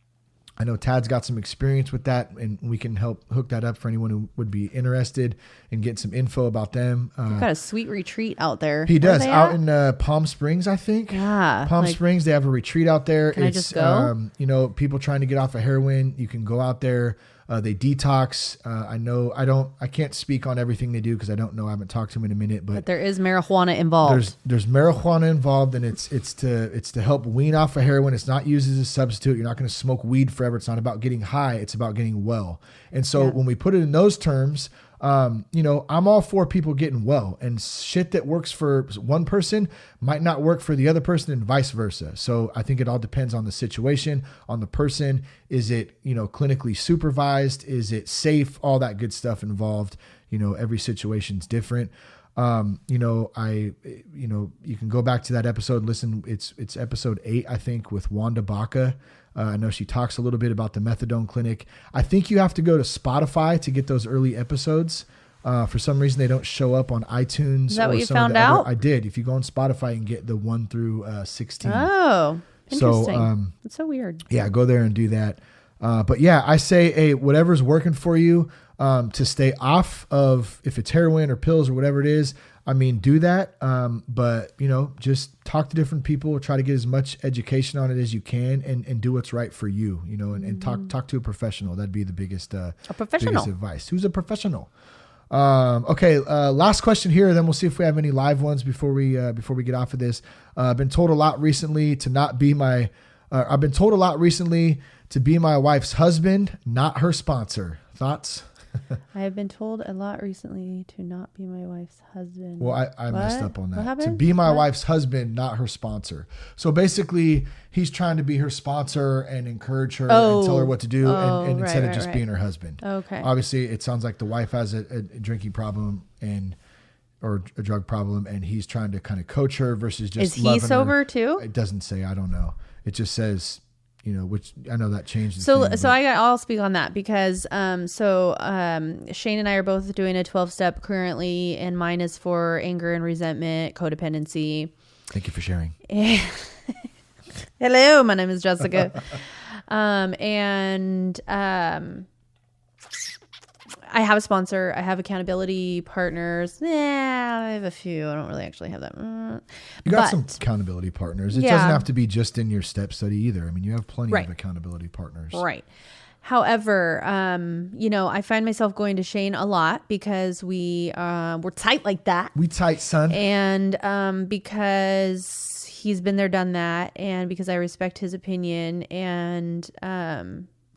I know Tad's got some experience with that, and we can help hook that up for anyone who would be interested and get some info about them. They've got a sweet retreat out there. He does, out in Palm Springs, I think. Yeah. Palm Springs, they have a retreat out there. Can I just go? People trying to get off of heroin, you can go out there. They detox. I can't speak on everything they do because I don't know. I haven't talked to them in a minute, but there is marijuana involved. There's marijuana involved, and it's to help wean off of heroin. It's not used as a substitute. You're not going to smoke weed forever. It's not about getting high. It's about getting well. And so when we put it in those terms, I'm all for people getting well, and shit that works for one person might not work for the other person, and vice versa. So I think it all depends on the situation, on the person. Is it, clinically supervised? Is it safe? All that good stuff involved. Every situation's different. You can go back to that episode and listen. It's episode 8, I think, with Wanda Baca. I know she talks a little bit about the methadone clinic. I think you have to go to Spotify to get those early episodes. For some reason, they don't show up on iTunes. Is that what you found out? I did. If you go on Spotify, you can get the 1 through 16. Oh, interesting. So, that's so weird. Yeah, go there and do that. But yeah, I say, hey, whatever's working for you, to stay off of, if it's heroin or pills or whatever it is, do that. But just talk to different people, try to get as much education on it as you can, and do what's right for you, and talk to a professional. That'd be the biggest advice. Who's a professional? Okay. Last question here, then we'll see if we have any live ones before we get off of this. I've been told a lot recently to be my wife's husband, not her sponsor. Thoughts? I have been told a lot recently to not be my wife's husband. Well, I messed up on that. What happened? To be my wife's husband, not her sponsor. So basically, he's trying to be her sponsor and encourage her and tell her what to do, and instead of just being her husband. Okay. Obviously, it sounds like the wife has a drinking problem or a drug problem, and he's trying to kind of coach her versus just. Is he sober too? It doesn't say. I don't know. It just says. Which I know that changed. I'll speak on that because, Shane and I are both doing a 12-step currently, and mine is for anger and resentment, codependency. Thank you for sharing. Hello, my name is Jessica. I have a sponsor. I have accountability partners. I have a few. I don't really actually have that. You got some accountability partners. It doesn't have to be just in your step study either. I mean, you have plenty of accountability partners. Right. However, I find myself going to Shane a lot because we're tight like that. We tight, son. And because he's been there, done that, and because I respect his opinion, and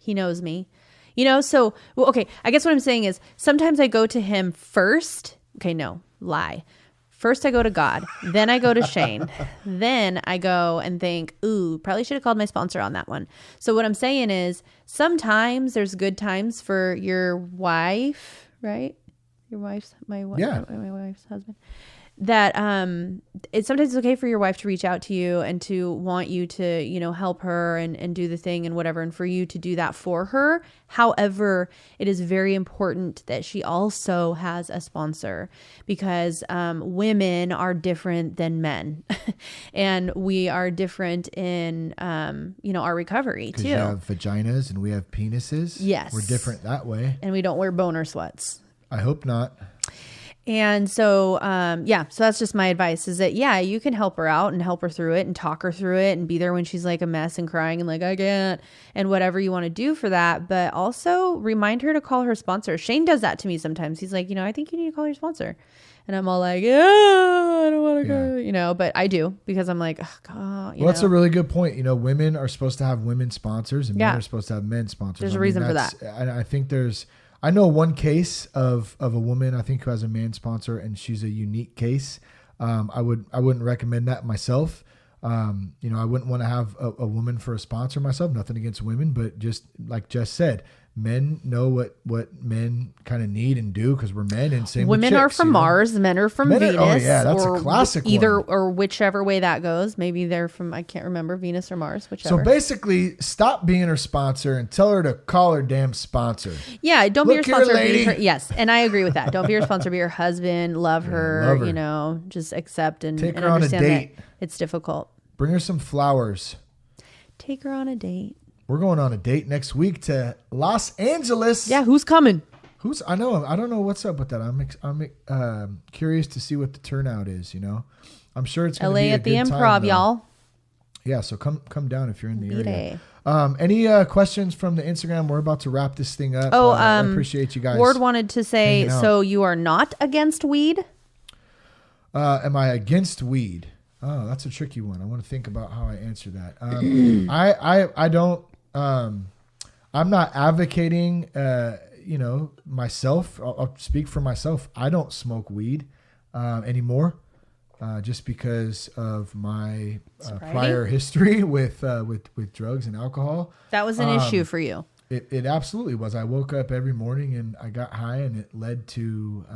he knows me. I guess what I'm saying is sometimes I go to him first. Okay, no, lie. First I go to God, then I go to Shane, then I go and think, ooh, probably should have called my sponsor on that one. So what I'm saying is sometimes there's good times for your wife, right? My wife's husband. That sometimes it's okay for your wife to reach out to you and to want you to, help her and do the thing and whatever, and for you to do that for her. However, it is very important that she also has a sponsor because women are different than men and we are different in, our recovery too. You have vaginas and we have penises. Yes. We're different that way. And we don't wear boner sweats. I hope not. And so, so that's just my advice is that, you can help her out and help her through it and talk her through it and be there when she's like a mess and crying and like, I can't, and whatever you want to do for that. But also remind her to call her sponsor. Shane does that to me sometimes. He's like, I think you need to call your sponsor. And I'm all like, I don't want to go, but I do because I'm like, oh, God. Well, that's a really good point. Women are supposed to have women sponsors and men are supposed to have men sponsors. There's a reason for that. I think I know one case of a woman, I think, who has a man sponsor, and she's a unique case. I wouldn't recommend that myself. I wouldn't want to have a woman for a sponsor myself. Nothing against women, but just like Jess said, men know what men kind of need and do because we're men, and same women with chicks, are from Mars, men are from Venus. Oh yeah, that's a classic one. Or whichever way that goes. Maybe they're from, I can't remember, Venus or Mars, whichever. So basically, stop being her sponsor and tell her to call her damn sponsor. Yeah, don't be your sponsor. Be her, yes, and I agree with that. Don't be your sponsor. Be your husband. Love her. Just accept and take her and on a date. It's difficult. Bring her some flowers. Take her on a date. We're going on a date next week to Los Angeles. Yeah, who's coming? I don't know what's up with that. I'm curious to see what the turnout is. I'm sure it's going to be a at the good Improv, time, y'all. Yeah, so come down if you're in the area. Any questions from the Instagram? We're about to wrap this thing up. I appreciate you guys. Ward wanted to say, so you are not against weed? Am I against weed? Oh, that's a tricky one. I want to think about how I answer that. I don't. I'm not advocating. Myself. I'll speak for myself. I don't smoke weed anymore, just because of my prior history with drugs and alcohol. That was an issue for you. It absolutely was. I woke up every morning and I got high, and it led to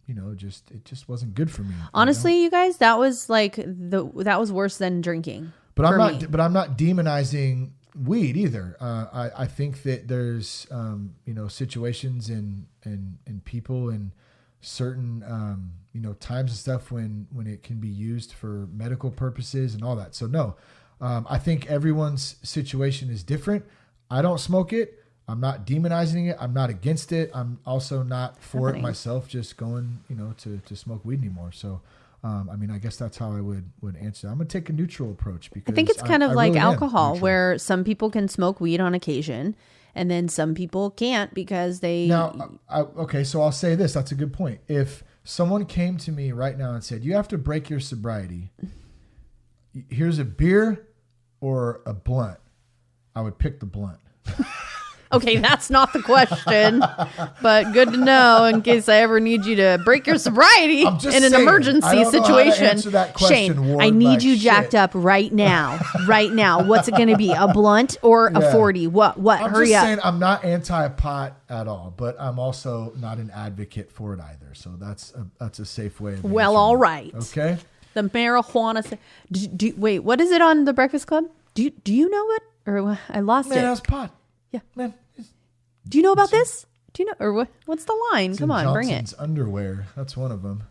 it just wasn't good for me. Honestly, you guys, that was that was worse than drinking. But I'm not demonizing weed either. I think that there's situations and people and certain times and stuff when it can be used for medical purposes and all that. So no, I think everyone's situation is different. I don't smoke it. I'm not demonizing it. I'm not against it. I'm also not for it myself, just going, to smoke weed anymore. So, I guess that's how I would answer that. I'm going to take a neutral approach because I think it's kind of like really alcohol, where some people can smoke weed on occasion and then some people can't because they... Now, so I'll say this. That's a good point. If someone came to me right now and said, you have to break your sobriety, here's a beer or a blunt, I would pick the blunt. Okay, that's not the question, but good to know in case I ever need you to break your sobriety in an emergency situation. Shane, I need you jacked up right now. Right now. What's it going to be? A blunt or a 40? What? Hurry up. I'm saying I'm not anti-pot at all, but I'm also not an advocate for it either. So that's a safe way of Well, all right. Okay. The marijuana. Wait, what is it on the Breakfast Club? Do you know it? Or I lost it. Man, that's pot. Yeah. Man. Do you know about this? Do you know, or what's the line? Come on, bring it. Johnson's underwear. That's one of them.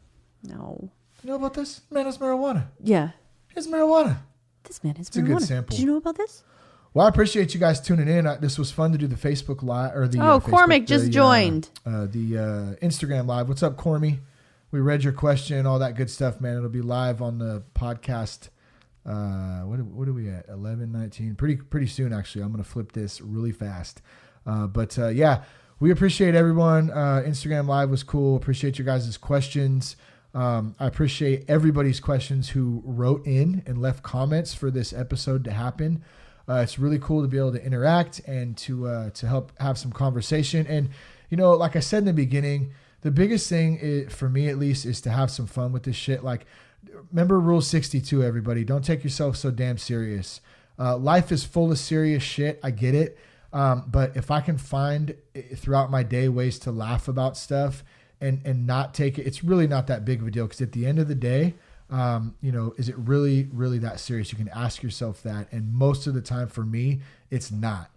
No. You know about this? Man, it's marijuana. Yeah. It's marijuana. This man is marijuana. It's a good sample. Did you know about this? Well, I appreciate you guys tuning in. This was fun to do the Facebook Live. Or the Cormick just joined. The Instagram Live. What's up, Cormy? We read your question, all that good stuff, man. It'll be live on the podcast. What are we at? 11:19. Pretty soon, actually. I'm going to flip this really fast. But yeah, we appreciate everyone. Instagram Live was cool. Appreciate your guys' questions. I appreciate everybody's questions who wrote in and left comments for this episode to happen. It's really cool to be able to interact and to help have some conversation. And, like I said in the beginning, the biggest thing for me, at least, is to have some fun with this shit. Like, remember Rule 62, everybody. Don't take yourself so damn serious. Life is full of serious shit. I get it. But if I can find throughout my day ways to laugh about stuff and not take it, it's really not that big of a deal. Because at the end of the day, is it really, really that serious? You can ask yourself that. And most of the time for me, it's not.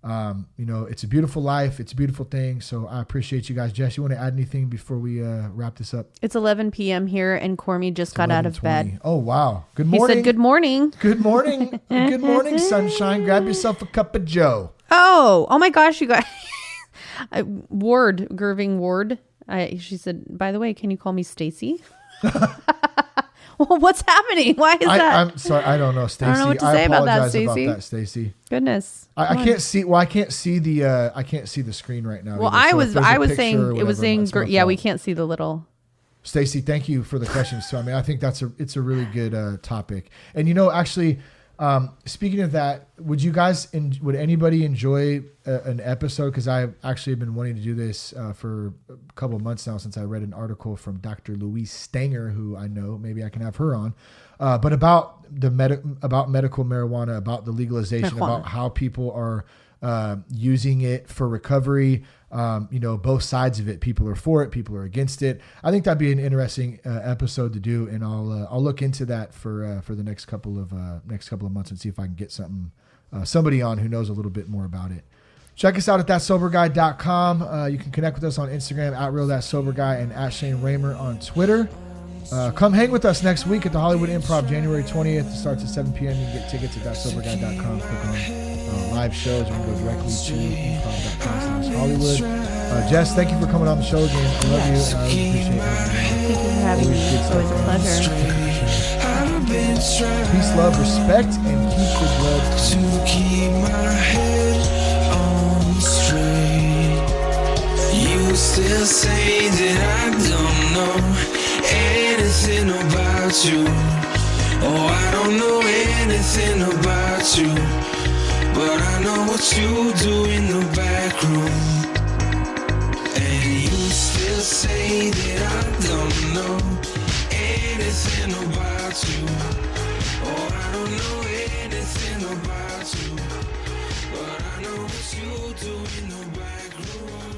It's a beautiful life. It's a beautiful thing. So I appreciate you guys. Jess, you want to add anything before we wrap this up? It's 11 p.m. here, and Cormy just got out of bed. Oh, wow. Good morning. He said, good morning. Good morning. Good morning, sunshine. Grab yourself a cup of Joe. Oh my gosh, you guys. Gerving Ward. She said, by the way, can you call me Stacy? Well, what's happening? Why is that? I'm sorry. I don't know, Stacy. I don't know what to say about that, Stacy. Stacy. Goodness. I can't see. Well, I can't see the screen right now. Well, I was saying it was saying. Yeah, we can't see the little. Stacy, thank you for the question. So, I mean, I think it's a really good topic. And actually, speaking of that, would anybody enjoy an episode? Because I've actually been wanting to do this for a couple of months now, since I read an article from Dr. Louise Stanger, who I know. Maybe I can have her on. But about about medical marijuana, about the legalization, about how people are using it for recovery. Both sides of it. People are for it. People are against it. I think that'd be an interesting episode to do, and I'll look into that for the next couple of months and see if I can get somebody on who knows a little bit more about it. Check us out at thatsoberguy.com. You can connect with us on Instagram at realthatsoberguy and at Shane Raymer on Twitter. Come hang with us next week at the Hollywood Improv, January 20th. It starts at 7 p.m. You can get tickets at thatsoberguy.com. Click on live shows. You can go directly to improv.com/Hollywood. Jess, thank you for coming on the show again. I love you. And I really appreciate it. Thank you for having me. It's always a pleasure. Peace, love, respect, and keep the blood to keep my head on straight. You still say that I don't know anything about you. Oh, I don't know anything about you, but I know what you do in the back room. And you still say that I don't know anything about you. Oh, I don't know anything about you, but I know what you do in the back room.